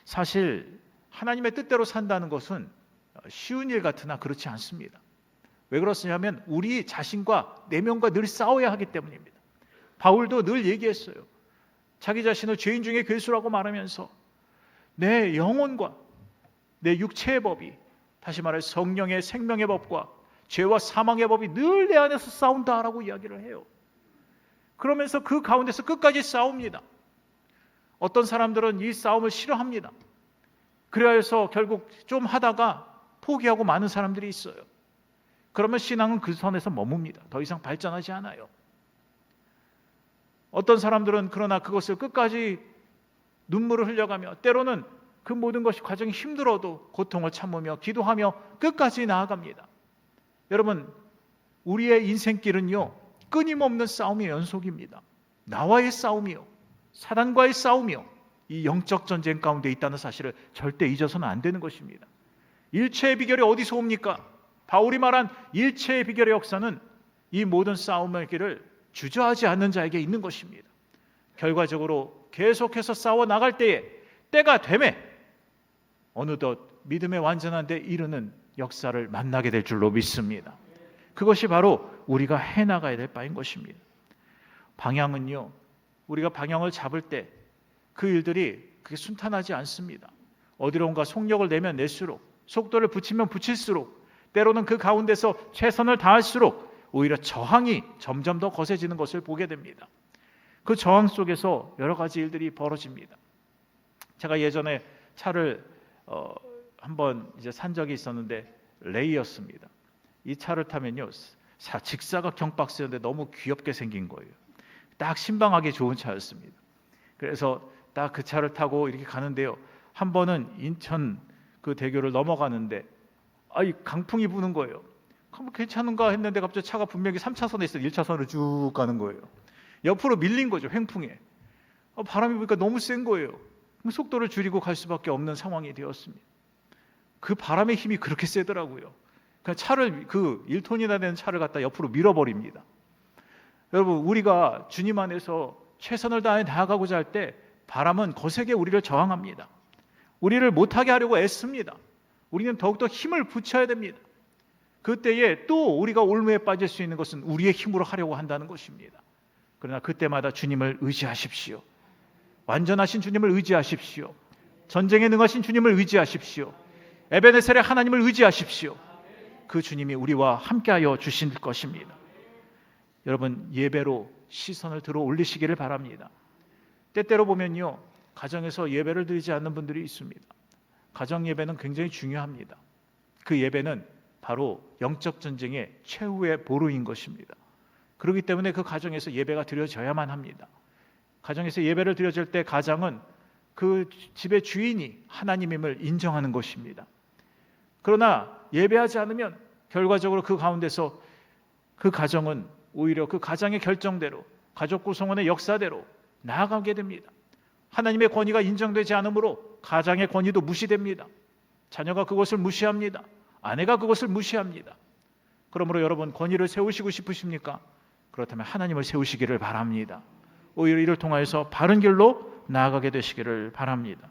사실 하나님의 뜻대로 산다는 것은 쉬운 일 같으나 그렇지 않습니다. 왜 그렇냐면 우리 자신과 내면과 늘 싸워야 하기 때문입니다. 바울도 늘 얘기했어요. 자기 자신을 죄인 중에 괴수라고 말하면서 내 영혼과 내 육체의 법이, 다시 말해 성령의 생명의 법과 죄와 사망의 법이 늘 내 안에서 싸운다라고 이야기를 해요. 그러면서 그 가운데서 끝까지 싸웁니다. 어떤 사람들은 이 싸움을 싫어합니다. 그래서 결국 좀 하다가 포기하고 마는 사람들이 있어요. 그러면 신앙은 그 선에서 머뭅니다. 더 이상 발전하지 않아요. 어떤 사람들은 그러나 그것을 끝까지 눈물을 흘려가며, 때로는 그 모든 것이 과정이 힘들어도 고통을 참으며 기도하며 끝까지 나아갑니다. 여러분, 우리의 인생길은요, 끊임없는 싸움의 연속입니다. 나와의 싸움이요, 사단과의 싸움이요, 이 영적 전쟁 가운데 있다는 사실을 절대 잊어서는 안 되는 것입니다. 일체의 비결이 어디서 옵니까? 바울이 말한 일체의 비결의 역사는 이 모든 싸움의 길을 주저하지 않는 자에게 있는 것입니다. 결과적으로 계속해서 싸워 나갈 때에 때가 되매 어느덧 믿음의 완전한 데 이르는 역사를 만나게 될 줄로 믿습니다. 그것이 바로 우리가 해나가야 될 바인 것입니다. 방향은요, 우리가 방향을 잡을 때 그 일들이 그게 순탄하지 않습니다. 어디론가 속력을 내면 낼수록, 속도를 붙이면 붙일수록, 때로는 그 가운데서 최선을 다할수록 오히려 저항이 점점 더 거세지는 것을 보게 됩니다. 그 저항 속에서 여러 가지 일들이 벌어집니다. 제가 예전에 차를 한번 이제 산 적이 있었는데 레이였습니다. 이 차를 타면요, 직사각형 박스였는데 너무 귀엽게 생긴 거예요. 딱 신방하기 좋은 차였습니다. 그래서 딱 그 차를 타고 이렇게 가는데요, 한 번은 인천 그 대교를 넘어가는데 강풍이 부는 거예요. 그럼 괜찮은가 했는데 갑자기 차가 분명히 3차선에 있어요. 1차선으로 쭉 가는 거예요. 옆으로 밀린 거죠, 횡풍에. 바람이 부니까 너무 센 거예요. 속도를 줄이고 갈 수밖에 없는 상황이 되었습니다. 그 바람의 힘이 그렇게 세더라고요. 그냥 차를, 그 1톤이나 되는 차를 갖다 옆으로 밀어버립니다. 여러분, 우리가 주님 안에서 최선을 다해 나아가고자 할 때 바람은 거세게 우리를 저항합니다. 우리를 못하게 하려고 애씁니다. 우리는 더욱더 힘을 붙여야 됩니다. 그때에 또 우리가 올무에 빠질 수 있는 것은 우리의 힘으로 하려고 한다는 것입니다. 그러나 그때마다 주님을 의지하십시오. 완전하신 주님을 의지하십시오. 전쟁에 능하신 주님을 의지하십시오. 에베네셀의 하나님을 의지하십시오. 그 주님이 우리와 함께하여 주실 것입니다. 여러분, 예배로 시선을 들어 올리시기를 바랍니다. 때때로 보면요, 가정에서 예배를 드리지 않는 분들이 있습니다. 가정 예배는 굉장히 중요합니다. 그 예배는 바로 영적 전쟁의 최후의 보루인 것입니다. 그렇기 때문에 그 가정에서 예배가 드려져야만 합니다. 가정에서 예배를 드려질 때 가장은 그 집의 주인이 하나님임을 인정하는 것입니다. 그러나 예배하지 않으면 결과적으로 그 가운데서 그 가정은 오히려 그 가장의 결정대로, 가족 구성원의 역사대로 나아가게 됩니다. 하나님의 권위가 인정되지 않으므로 가장의 권위도 무시됩니다. 자녀가 그것을 무시합니다. 아내가 그것을 무시합니다. 그러므로 여러분, 권위를 세우시고 싶으십니까? 그렇다면 하나님을 세우시기를 바랍니다. 오히려 이를 통하여서 바른 길로 나아가게 되시기를 바랍니다.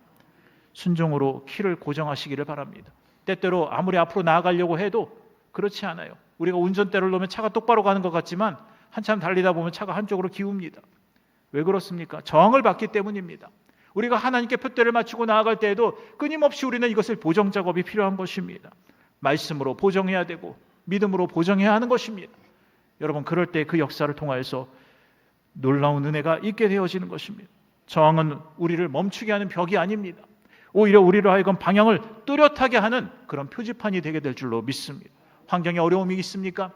순종으로 키를 고정하시기를 바랍니다. 때때로 아무리 앞으로 나아가려고 해도 그렇지 않아요. 우리가 운전대를 놓으면 차가 똑바로 가는 것 같지만 한참 달리다 보면 차가 한쪽으로 기웁니다. 왜 그렇습니까? 저항을 받기 때문입니다. 우리가 하나님께 표대를 맞추고 나아갈 때에도 끊임없이 우리는 이것을 보정 작업이 필요한 것입니다. 말씀으로 보정해야 되고 믿음으로 보정해야 하는 것입니다. 여러분, 그럴 때 그 역사를 통하여서 놀라운 은혜가 있게 되어지는 것입니다. 저항은 우리를 멈추게 하는 벽이 아닙니다. 오히려 우리로 하여금 방향을 뚜렷하게 하는 그런 표지판이 되게 될 줄로 믿습니다. 환경에 어려움이 있습니까?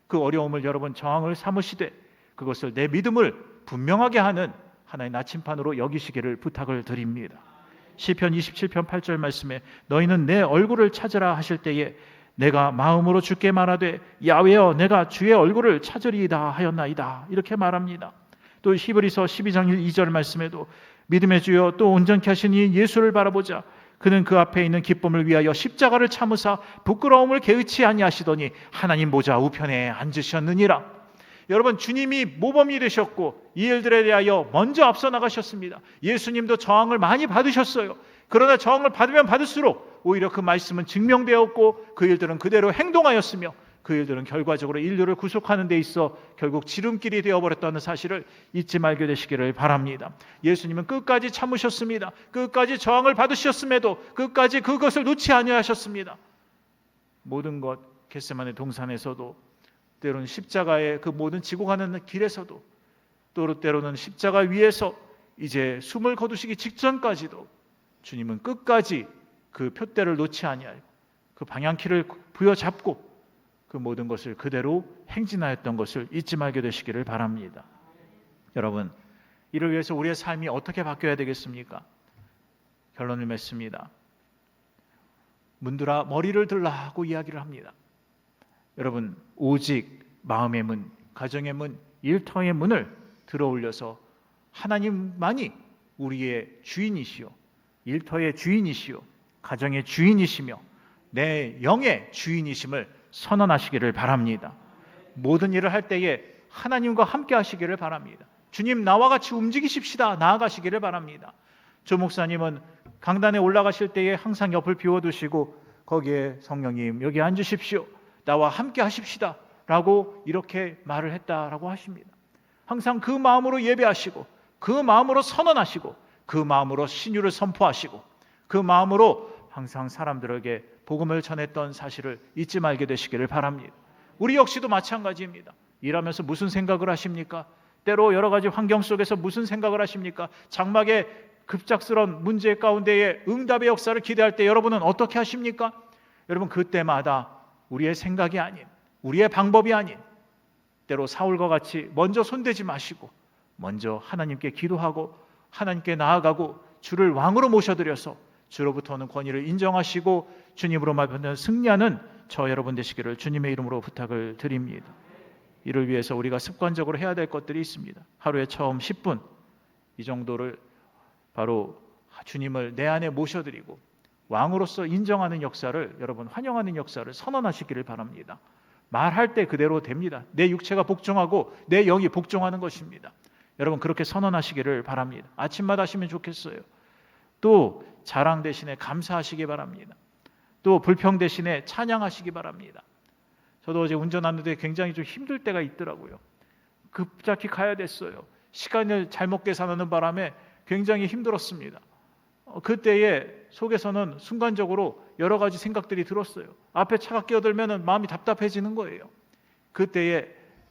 그 어려움을 여러분 저항을 삼으시되 그것을 내 믿음을 분명하게 하는 하나의 나침판으로 여기시기를 부탁을 드립니다. 시편 27편 8절 말씀에 너희는 내 얼굴을 찾으라 하실 때에 내가 마음으로 주께 말하되 야훼여 내가 주의 얼굴을 찾으리이다 하였나이다, 이렇게 말합니다. 또 히브리서 12장 2절 말씀에도 믿음의 주여 또 온전케 하신 이 예수를 바라보자. 그는 그 앞에 있는 기쁨을 위하여 십자가를 참으사 부끄러움을 개의치 아니하시더니 하나님 보좌 우편에 앉으셨느니라. 여러분, 주님이 모범이 되셨고 이 일들에 대하여 먼저 앞서 나가셨습니다. 예수님도 저항을 많이 받으셨어요. 그러나 저항을 받으면 받을수록 오히려 그 말씀은 증명되었고 그 일들은 그대로 행동하였으며 그 일들은 결과적으로 인류를 구속하는 데 있어 결국 지름길이 되어버렸다는 사실을 잊지 말게 되시기를 바랍니다. 예수님은 끝까지 참으셨습니다. 끝까지 저항을 받으셨음에도 끝까지 그것을 놓지 아니하셨습니다. 모든 것, 겟세마네 동산에서도, 때로는 십자가의 그 모든 지고 가는 길에서도, 또 때로는 십자가 위에서 이제 숨을 거두시기 직전까지도 주님은 끝까지 그 표대를 놓지 아니하고 그 방향키를 부여잡고 그 모든 것을 그대로 행진하였던 것을 잊지 말게 되시기를 바랍니다. 여러분, 이를 위해서 우리의 삶이 어떻게 바뀌어야 되겠습니까? 결론을 맺습니다. 문들아 머리를 들라고 이야기를 합니다. 여러분, 오직 마음의 문, 가정의 문, 일터의 문을 들어올려서 하나님만이 우리의 주인이시요, 일터의 주인이시요, 가정의 주인이시며 내 영의 주인이심을 선언하시기를 바랍니다. 모든 일을 할 때에 하나님과 함께 하시기를 바랍니다. 주님, 나와 같이 움직이십시다, 나아가시기를 바랍니다. 조 목사님은 강단에 올라가실 때에 항상 옆을 비워두시고 거기에 성령님 여기 앉으십시오, 나와 함께 하십시다 라고 이렇게 말을 했다라고 하십니다. 항상 그 마음으로 예배하시고 그 마음으로 선언하시고 그 마음으로 신유를 선포하시고 그 마음으로 항상 사람들에게 복음을 전했던 사실을 잊지 말게 되시기를 바랍니다. 우리 역시도 마찬가지입니다. 일하면서 무슨 생각을 하십니까? 때로 여러 가지 환경 속에서 무슨 생각을 하십니까? 장막의 급작스러운 문제 가운데에 응답의 역사를 기대할 때 여러분은 어떻게 하십니까? 여러분, 그때마다 우리의 생각이 아닌, 우리의 방법이 아닌, 때로 사울과 같이 먼저 손대지 마시고 먼저 하나님께 기도하고 하나님께 나아가고 주를 왕으로 모셔드려서 주로부터 오는 권위를 인정하시고 주님으로 말미암아 승리하는 저 여러분 되시기를 주님의 이름으로 부탁을 드립니다. 이를 위해서 우리가 습관적으로 해야 될 것들이 있습니다. 하루에 처음 10분 이 정도를 바로 주님을 내 안에 모셔드리고 왕으로서 인정하는 역사를, 여러분 환영하는 역사를 선언하시기를 바랍니다. 말할 때 그대로 됩니다. 내 육체가 복종하고 내 영이 복종하는 것입니다. 여러분 그렇게 선언하시기를 바랍니다. 아침마다 하시면 좋겠어요. 또 자랑 대신에 감사하시기 바랍니다. 또 불평 대신에 찬양하시기 바랍니다. 저도 어제 운전하는데 굉장히 좀 힘들 때가 있더라고요. 급작히 가야 됐어요. 시간을 잘못 계산하는 바람에 굉장히 힘들었습니다. 그때에 속에서는 순간적으로 여러 가지 생각들이 들었어요. 앞에 차가 끼어들면 마음이 답답해지는 거예요. 그때에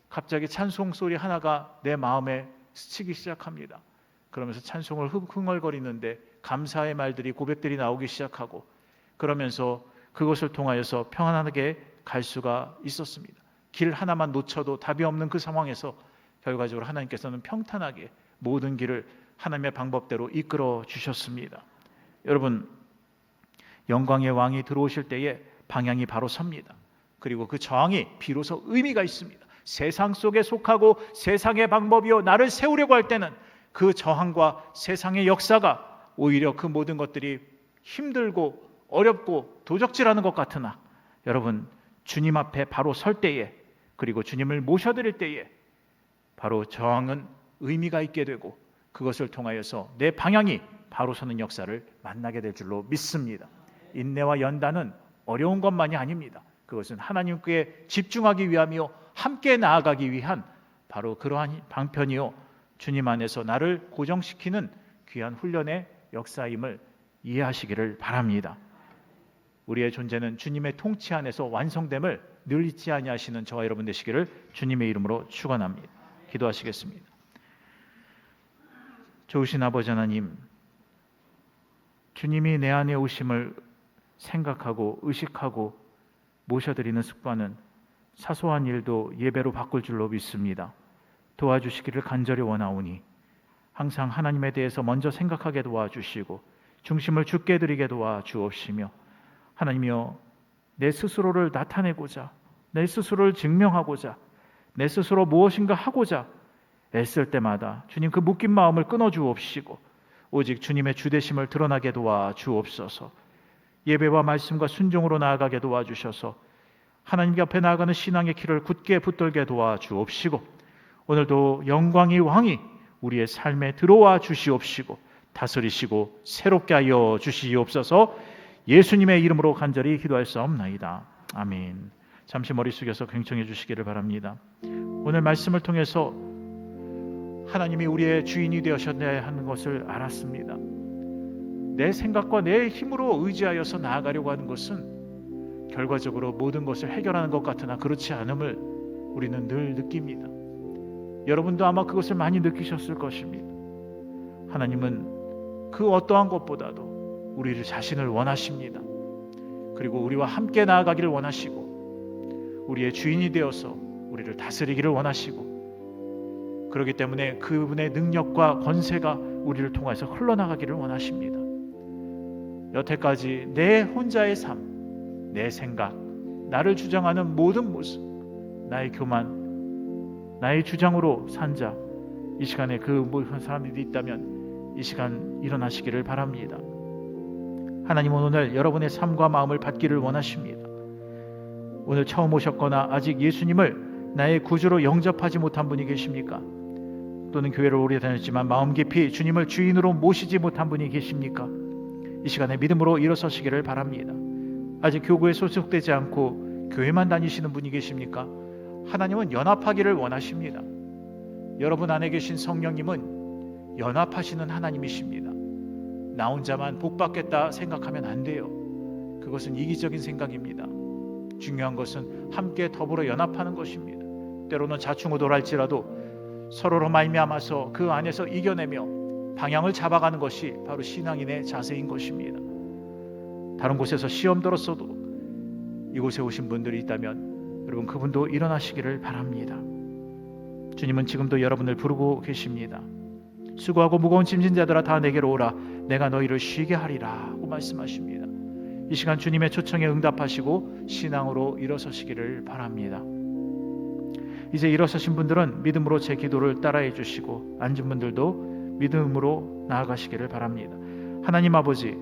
갑자기 찬송 소리 하나가 내 마음에 스치기 시작합니다. 그러면서 찬송을 흥얼거리는데 감사의 말들이, 고백들이 나오기 시작하고, 그러면서 그것을 통하여서 평안하게 갈 수가 있었습니다. 길 하나만 놓쳐도 답이 없는 그 상황에서 결과적으로 하나님께서는 평탄하게 모든 길을 하나님의 방법대로 이끌어 주셨습니다. 여러분, 영광의 왕이 들어오실 때에 방향이 바로 섭니다. 그리고 그 저항이 비로소 의미가 있습니다. 세상 속에 속하고 세상의 방법이요 나를 세우려고 할 때는 그 저항과 세상의 역사가 오히려 그 모든 것들이 힘들고 어렵고 도적질하는 것 같으나, 여러분, 주님 앞에 바로 설 때에, 그리고 주님을 모셔드릴 때에 바로 저항은 의미가 있게 되고, 그것을 통하여서 내 방향이 바로 서는 역사를 만나게 될 줄로 믿습니다. 인내와 연단은 어려운 것만이 아닙니다. 그것은 하나님께 집중하기 위함이요 함께 나아가기 위한 바로 그러한 방편이요 주님 안에서 나를 고정시키는 귀한 훈련의 역사임을 이해하시기를 바랍니다. 우리의 존재는 주님의 통치 안에서 완성됨을 늘 잊지 아니하시는 저와 여러분 되시기를 주님의 이름으로 축원합니다. 기도하시겠습니다. 좋으신 아버지 하나님, 주님이 내 안에 오심을 생각하고 의식하고 모셔드리는 습관은 사소한 일도 예배로 바꿀 줄로 믿습니다. 도와주시기를 간절히 원하오니 항상 하나님에 대해서 먼저 생각하게 도와주시고 중심을 주께 드리게 도와주옵시며, 하나님이여, 내 스스로를 나타내고자, 내 스스로를 증명하고자, 내 스스로 무엇인가 하고자 애쓸 때마다 주님 그 묶인 마음을 끊어주옵시고 오직 주님의 주되심을 드러나게 도와주옵소서. 예배와 말씀과 순종으로 나아가게 도와주셔서 하나님 앞에 나아가는 신앙의 길을 굳게 붙들게 도와주옵시고, 오늘도 영광의 왕이 우리의 삶에 들어와 주시옵시고 다스리시고 새롭게 하여 주시옵소서. 예수님의 이름으로 간절히 기도하였사옵나이다. 아멘. 잠시 머리 숙여서 경청해 주시기를 바랍니다. 오늘 말씀을 통해서 하나님이 우리의 주인이 되셨어야 하는 것을 알았습니다. 내 생각과 내 힘으로 의지하여서 나아가려고 하는 것은 결과적으로 모든 것을 해결하는 것 같으나 그렇지 않음을 우리는 늘 느낍니다. 여러분도 아마 그것을 많이 느끼셨을 것입니다. 하나님은 그 어떠한 것보다도 우리를 자신을 원하십니다. 그리고 우리와 함께 나아가기를 원하시고 우리의 주인이 되어서 우리를 다스리기를 원하시고, 그렇기 때문에 그분의 능력과 권세가 우리를 통해서 흘러나가기를 원하십니다. 여태까지 내 혼자의 삶, 내 생각, 나를 주장하는 모든 모습, 나의 교만, 나의 주장으로 산 자, 이 시간에 그 모든 사람들이 있다면 이 시간 일어나시기를 바랍니다. 하나님은 오늘 여러분의 삶과 마음을 받기를 원하십니다. 오늘 처음 오셨거나 아직 예수님을 나의 구주로 영접하지 못한 분이 계십니까? 또는 교회를 오래 다녔지만 마음 깊이 주님을 주인으로 모시지 못한 분이 계십니까? 이 시간에 믿음으로 일어서시기를 바랍니다. 아직 교구에 소속되지 않고 교회만 다니시는 분이 계십니까? 하나님은 연합하기를 원하십니다. 여러분 안에 계신 성령님은 연합하시는 하나님이십니다. 나 혼자만 복받겠다 생각하면 안 돼요. 그것은 이기적인 생각입니다. 중요한 것은 함께 더불어 연합하는 것입니다. 때로는 좌충우돌할지라도 서로로 말미암아서 그 안에서 이겨내며 방향을 잡아가는 것이 바로 신앙인의 자세인 것입니다. 다른 곳에서 시험 들었어도 이곳에 오신 분들이 있다면 여러분 그분도 일어나시기를 바랍니다. 주님은 지금도 여러분을 부르고 계십니다. 수고하고 무거운 짐진 자들아 다 내게로 오라, 내가 너희를 쉬게 하리라 고 말씀하십니다. 이 시간 주님의 초청에 응답하시고 신앙으로 일어서시기를 바랍니다. 이제 일어서신 분들은 믿음으로 제 기도를 따라해 주시고 앉은 분들도 믿음으로 나아가시기를 바랍니다. 하나님 아버지,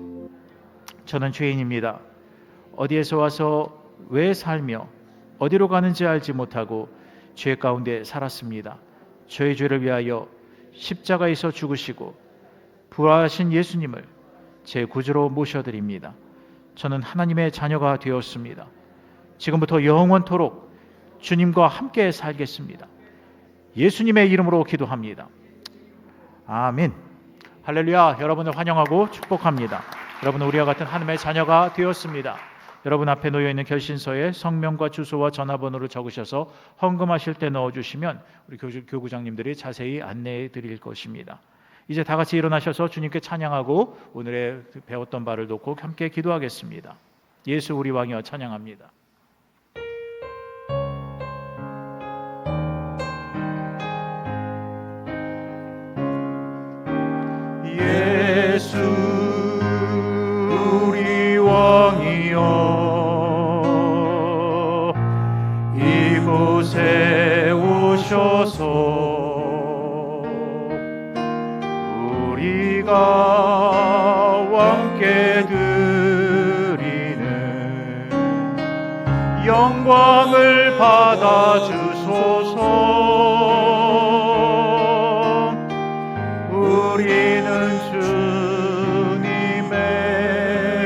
저는 죄인입니다. 어디에서 와서 왜 살며 어디로 가는지 알지 못하고 죄 가운데 살았습니다. 저의 죄를 위하여 십자가에서 죽으시고 부활하신 예수님을 제 구주로 모셔드립니다. 저는 하나님의 자녀가 되었습니다. 지금부터 영원토록 주님과 함께 살겠습니다. 예수님의 이름으로 기도합니다. 아멘. 할렐루야. 여러분을 환영하고 축복합니다. 여러분은 우리와 같은 하나님의 자녀가 되었습니다. 여러분 앞에 놓여있는 결신서에 성명과 주소와 전화번호를 적으셔서 헌금하실 때 넣어주시면 우리 교구장님들이 자세히 안내해 드릴 것입니다. 이제 다 같이 일어나셔서 주님께 찬양하고 오늘의 배웠던 바를 놓고 함께 기도하겠습니다. 예수 우리 왕이여 찬양합니다. 우리가 왕께 드리는 영광을 받아 주소서. 우리는 주님의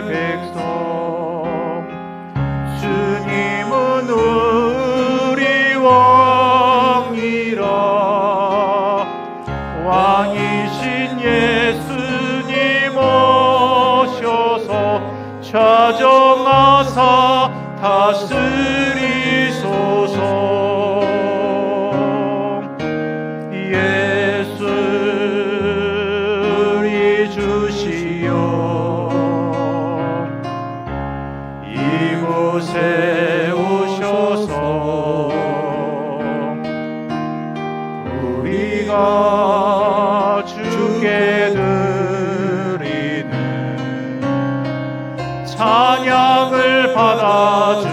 백성, 주님은 우리 왕이라. 왕이신 예수님 오셔서 좌정하사 다스리소서. 예수리 주시오. 이곳에 오셔서 우리가 주께 드리는 찬양을 받아 주소서.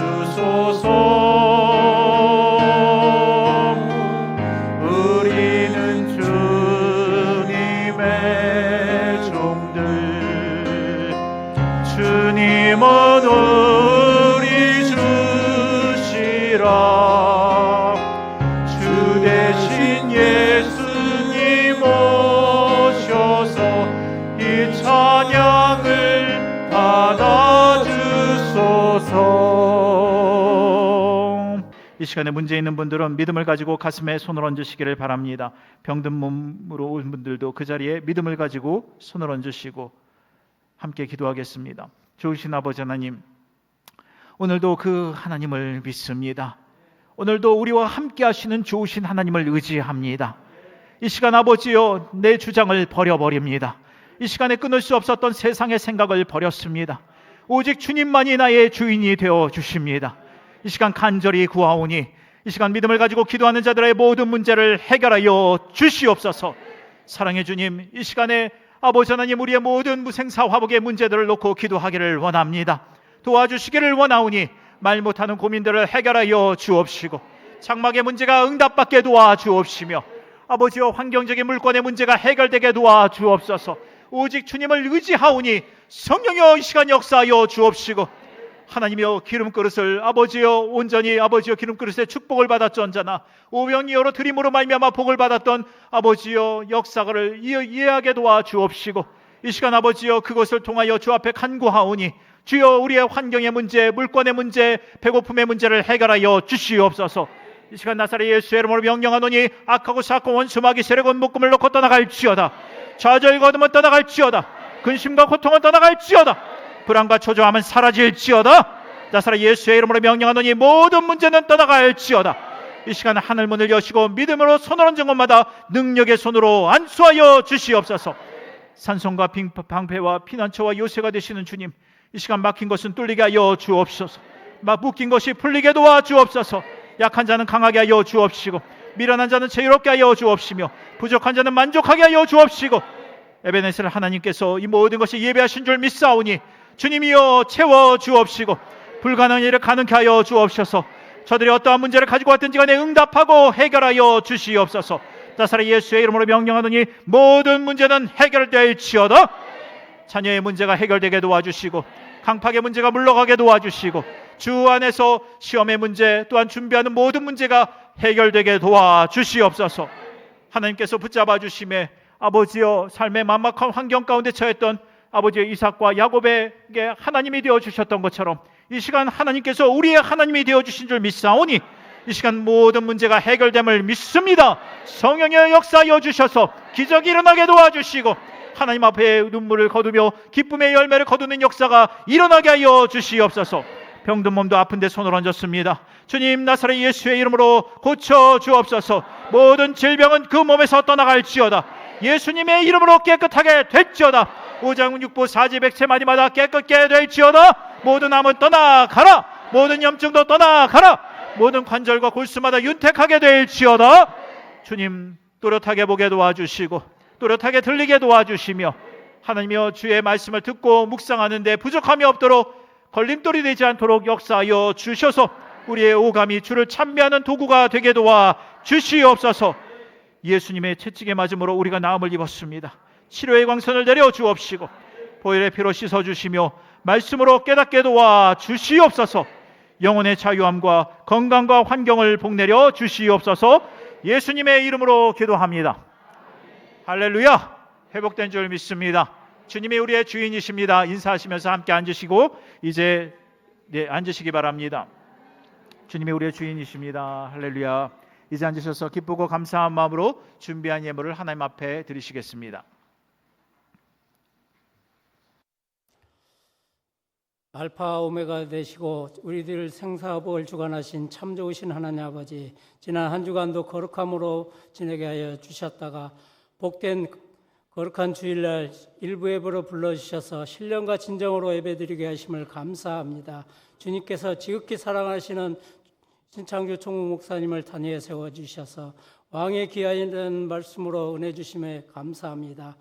우리는 주님의 종들, 주님은 우리 주시라. 주 대신 예수님 오셔서 이 찬양을 받아 주소서. 이 시간에 문제 있는 분들은 믿음을 가지고 가슴에 손을 얹으시기를 바랍니다. 병든 몸으로 온 분들도 그 자리에 믿음을 가지고 손을 얹으시고 함께 기도하겠습니다. 좋으신 아버지 하나님, 오늘도 그 하나님을 믿습니다. 오늘도 우리와 함께 하시는 좋으신 하나님을 의지합니다. 이 시간 아버지여, 내 주장을 버려버립니다. 이 시간에 끊을 수 없었던 세상의 생각을 버렸습니다. 오직 주님만이 나의 주인이 되어 주십니다. 이 시간 간절히 구하오니 이 시간 믿음을 가지고 기도하는 자들의 모든 문제를 해결하여 주시옵소서. 사랑의 주님, 이 시간에 아버지 하나님, 우리의 모든 무생사 화복의 문제들을 놓고 기도하기를 원합니다. 도와주시기를 원하오니 말 못하는 고민들을 해결하여 주옵시고, 장막의 문제가 응답받게 도와주옵시며, 아버지여 환경적인 물건의 문제가 해결되게 도와주옵소서. 오직 주님을 의지하오니 성령여 이 시간 역사하여 주옵시고, 하나님이여 기름그릇을 아버지여 온전히 아버지여 기름그릇에 축복을 받았전자나 오병이어로 드림으로 말미암아 복을 받았던 아버지여 역사를 이해하게 도와주옵시고, 이 시간 아버지여 그것을 통하여 주 앞에 간구하오니 주여 우리의 환경의 문제, 물건의 문제, 배고픔의 문제를 해결하여 주시옵소서. 이 시간 나사렛 예수의 이름으로 명령하노니 악하고 사악한 원수 마귀 세력은 묶음을 놓고 떠나갈지어다. 좌절과 어둠은 떠나갈지어다. 근심과 고통은 떠나갈지어다. 불안과 초조함은 사라질지어다. 나사렛 예수의 이름으로 명령하노니 모든 문제는 떠나갈지어다. 이 시간 하늘문을 여시고 믿음으로 손을 얹은 곳마다 능력의 손으로 안수하여 주시옵소서. 산성과 방패와 피난처와 요새가 되시는 주님, 이 시간 막힌 것은 뚫리게 하여 주옵소서. 묶인 것이 풀리게 도와주옵소서. 약한 자는 강하게 하여 주옵시고, 미련한 자는 자유롭게 하여 주옵시며, 부족한 자는 만족하게 하여 주옵시고, 에베네셀 하나님께서 이 모든 것이 예배하신 줄 믿사오니 주님이여 채워 주옵시고, 불가능한 일을 가능케 하여 주옵소서. 저들이 어떠한 문제를 가지고 왔든지 간에 응답하고 해결하여 주시옵소서. 나사렛 예수의 이름으로 명령하노니 모든 문제는 해결될지어다. 자녀의 문제가 해결되게 도와주시고, 강팍의 문제가 물러가게 도와주시고, 주 안에서 시험의 문제 또한 준비하는 모든 문제가 해결되게 도와주시옵소서. 하나님께서 붙잡아 주심에 아버지여 삶의 만막한 환경 가운데 처했던 아버지여 이삭과 야곱에게 하나님이 되어주셨던 것처럼 이 시간 하나님께서 우리의 하나님이 되어주신 줄 믿사오니 이 시간 모든 문제가 해결됨을 믿습니다. 성령의 역사하여 주셔서 기적이 일어나게 도와주시고, 하나님 앞에 눈물을 거두며 기쁨의 열매를 거두는 역사가 일어나게 하여 주시옵소서. 병든 몸도 아픈데 손을 얹었습니다. 주님, 나사렛 예수의 이름으로 고쳐 주옵소서. 모든 질병은 그 몸에서 떠나갈지어다. 예수님의 이름으로 깨끗하게 될지어다. 오장육부 사지백체 마디마다 깨끗게 될지어다. 모든 암은 떠나가라. 모든 염증도 떠나가라. 모든 관절과 골수마다 윤택하게 될지어다. 주님, 또렷하게 보게 도와주시고 또렷하게 들리게 도와주시며, 하나님이여 주의 말씀을 듣고 묵상하는 데 부족함이 없도록 걸림돌이 되지 않도록 역사하여 주셔서 우리의 오감이 주를 찬미하는 도구가 되게 도와 주시옵소서. 예수님의 채찍에 맞음으로 우리가 나음을 입었습니다. 치료의 광선을 내려 주옵시고 보혈의 피로 씻어 주시며 말씀으로 깨닫게 도와 주시옵소서. 영혼의 자유함과 건강과 환경을 복내려 주시옵소서. 예수님의 이름으로 기도합니다. 할렐루야. 회복된 줄 믿습니다. 주님이 우리의 주인이십니다. 인사하시면서 함께 앉으시고 이제 앉으시기 바랍니다. 주님이 우리의 주인이십니다. 할렐루야. 이제 앉으셔서 기쁘고 감사한 마음으로 준비한 예물을 하나님 앞에 드리시겠습니다. 알파 오메가 되시고 우리들 생사복을 주관하신 참 좋으신 하나님 아버지, 지난 한 주간도 거룩함으로 지내게 하여 주셨다가 복된 거룩한 주일날 일부 예배로 불러주셔서 신령과 진정으로 예배드리게 하심을 감사합니다. 주님께서 지극히 사랑하시는 신창주 총무 목사님을 단위에 세워주셔서 왕의 귀하신 말씀으로 은혜 주심에 감사합니다.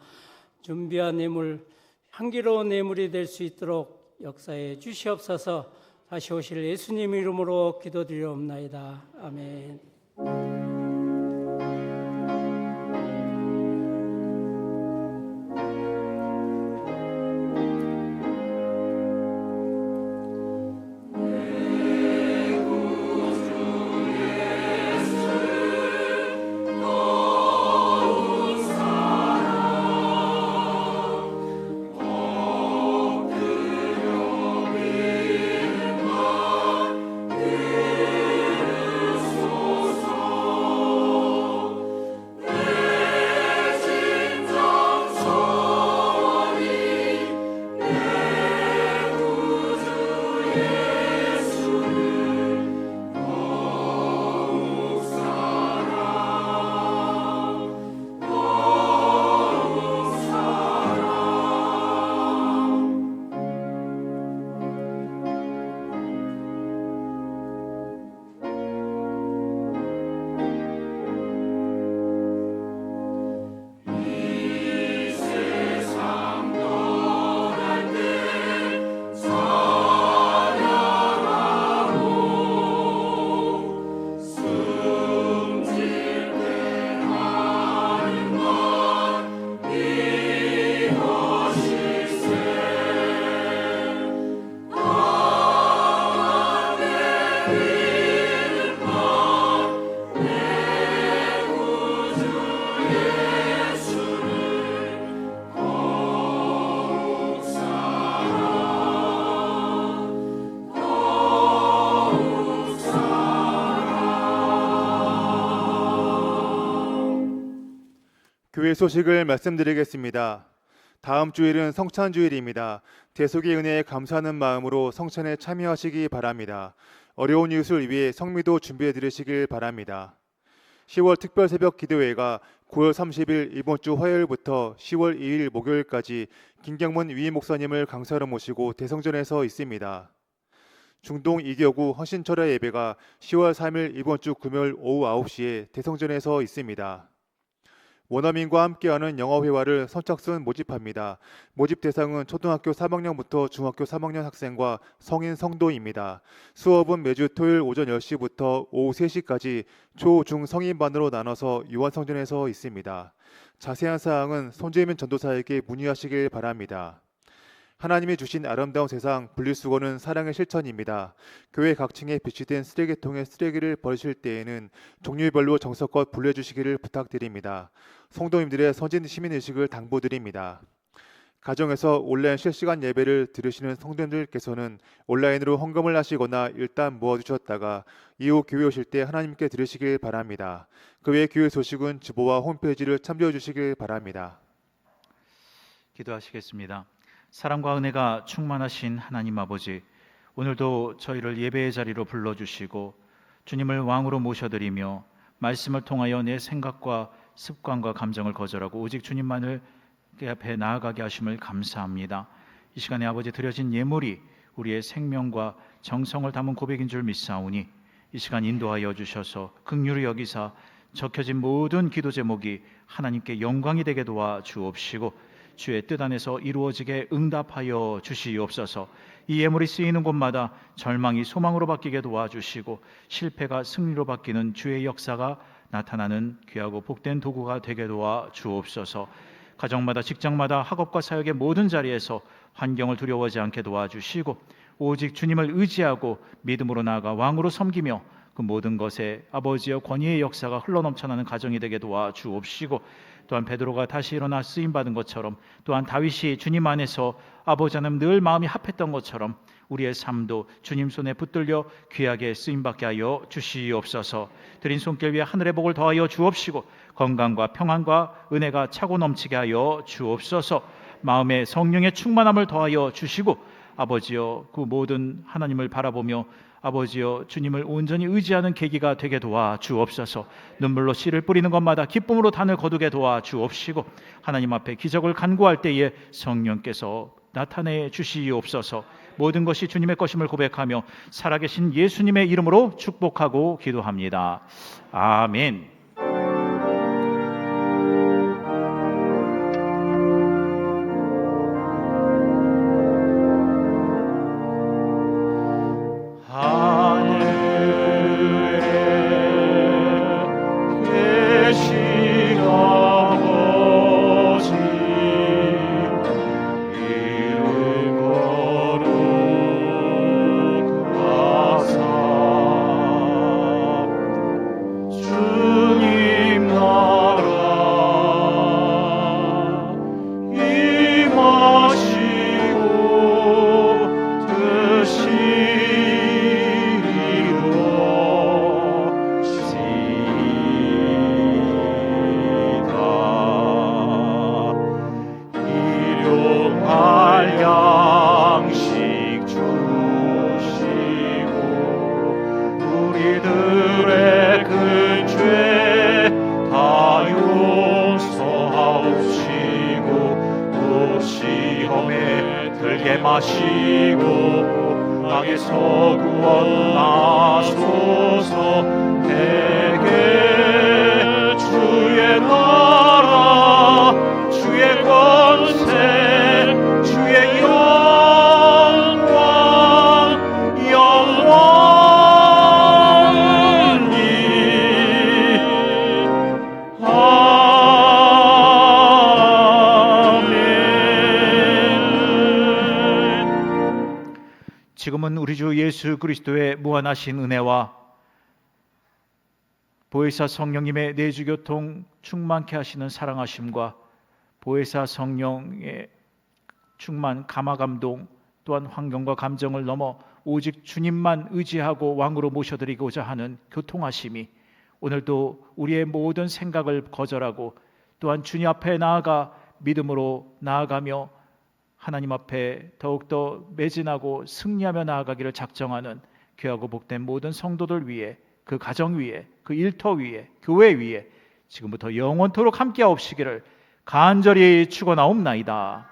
준비한 예물, 향기로운 예물이 될 수 있도록 역사해 주시옵소서. 다시 오실 예수님 이름으로 기도드리옵나이다. 아멘. 교회 소식을 말씀드리겠습니다. 다음 주일은 성찬주일입니다. 대속의 은혜에 감사하는 마음으로 성찬에 참여하시기 바랍니다. 어려운 이웃을 위해 성미도 준비해 드리시길 바랍니다. 10월 특별 새벽 기도회가 9월 30일 이번 주 화요일부터 10월 2일 목요일까지 김경문 위임 목사님을 강사로 모시고 대성전에서 있습니다. 중동 이교구 헌신철야 예배가 10월 3일 이번 주 금요일 오후 9시에 대성전에서 있습니다. 원어민과 함께하는 영어회화를 선착순 모집합니다. 모집 대상은 초등학교 3학년부터 중학교 3학년 학생과 성인 성도입니다. 수업은 매주 토요일 오전 10시부터 오후 3시까지 초, 중 성인반으로 나눠서 유한성전에서 있습니다. 자세한 사항은 손재민 전도사에게 문의하시길 바랍니다. 하나님이 주신 아름다운 세상 분리수거는 사랑의 실천입니다. 교회 각 층에 비치된 쓰레기통에 쓰레기를 버리실 때에는 종류별로 정성껏 분리해주시기를 부탁드립니다. 성도님들의 선진 시민의식을 당부드립니다. 가정에서 온라인 실시간 예배를 들으시는 성도님들께서는 온라인으로 헌금을 하시거나 일단 모아두셨다가 이후 교회 오실 때 하나님께 드리시길 바랍니다. 그 외 교회 소식은 주보와 홈페이지를 참조해 주시길 바랍니다. 기도하시겠습니다. 사랑과 은혜가 충만하신 하나님 아버지, 오늘도 저희를 예배의 자리로 불러주시고 주님을 왕으로 모셔드리며 말씀을 통하여 내 생각과 습관과 감정을 거절하고 오직 주님만을 앞에 나아가게 하심을 감사합니다. 이 시간에 아버지 드려진 예물이 우리의 생명과 정성을 담은 고백인 줄 믿사오니 이 시간 인도하여 주셔서 긍휼히 여기사 적혀진 모든 기도 제목이 하나님께 영광이 되게 도와 주옵시고 주의 뜻 안에서 이루어지게 응답하여 주시옵소서. 이 예물이 쓰이는 곳마다 절망이 소망으로 바뀌게 도와주시고 실패가 승리로 바뀌는 주의 역사가 나타나는 귀하고 복된 도구가 되게 도와 주옵소서. 가정마다 직장마다 학업과 사역의 모든 자리에서 환경을 두려워하지 않게 도와주시고 오직 주님을 의지하고 믿음으로 나아가 왕으로 섬기며 그 모든 것에 아버지여 권위의 역사가 흘러넘쳐나는 가정이 되게 도와주옵시고 또한 베드로가 다시 일어나 쓰임받은 것처럼 또한 다윗이 주님 안에서 아버지 하나님 늘 마음이 합했던 것처럼 우리의 삶도 주님 손에 붙들려 귀하게 쓰임받게 하여 주시옵소서. 드린 손길 위에 하늘의 복을 더하여 주옵시고 건강과 평안과 은혜가 차고 넘치게 하여 주옵소서. 마음에 성령의 충만함을 더하여 주시고 아버지여 그 모든 하나님을 바라보며 아버지여 주님을 온전히 의지하는 계기가 되게 도와 주옵소서. 눈물로 씨를 뿌리는 것마다 기쁨으로 단을 거두게 도와 주옵시고 하나님 앞에 기적을 간구할 때에 성령께서 나타내 주시옵소서. 모든 것이 주님의 것임을 고백하며 살아계신 예수님의 이름으로 축복하고 기도합니다. 아멘. 마시고 악에서 구원하소서. 대개 주의 나라 주의 권세 주의 영광 영원히 지금은 우리 주 예수 그리스도의 무한하신 은혜와 보혜사 성령님의 내주교통 충만케 하시는 사랑하심과 보혜사 성령의 충만 감화감동 또한 환경과 감정을 넘어 오직 주님만 의지하고 왕으로 모셔드리고자 하는 교통하심이 오늘도 우리의 모든 생각을 거절하고 또한 주님 앞에 나아가 믿음으로 나아가며 하나님 앞에 더욱더 매진하고 승리하며 나아가기를 작정하는 귀하고 복된 모든 성도들 위해 그 가정 위에 그 일터 위에 교회 위에 지금부터 영원토록 함께하옵시기를 간절히 축원하옵나이다.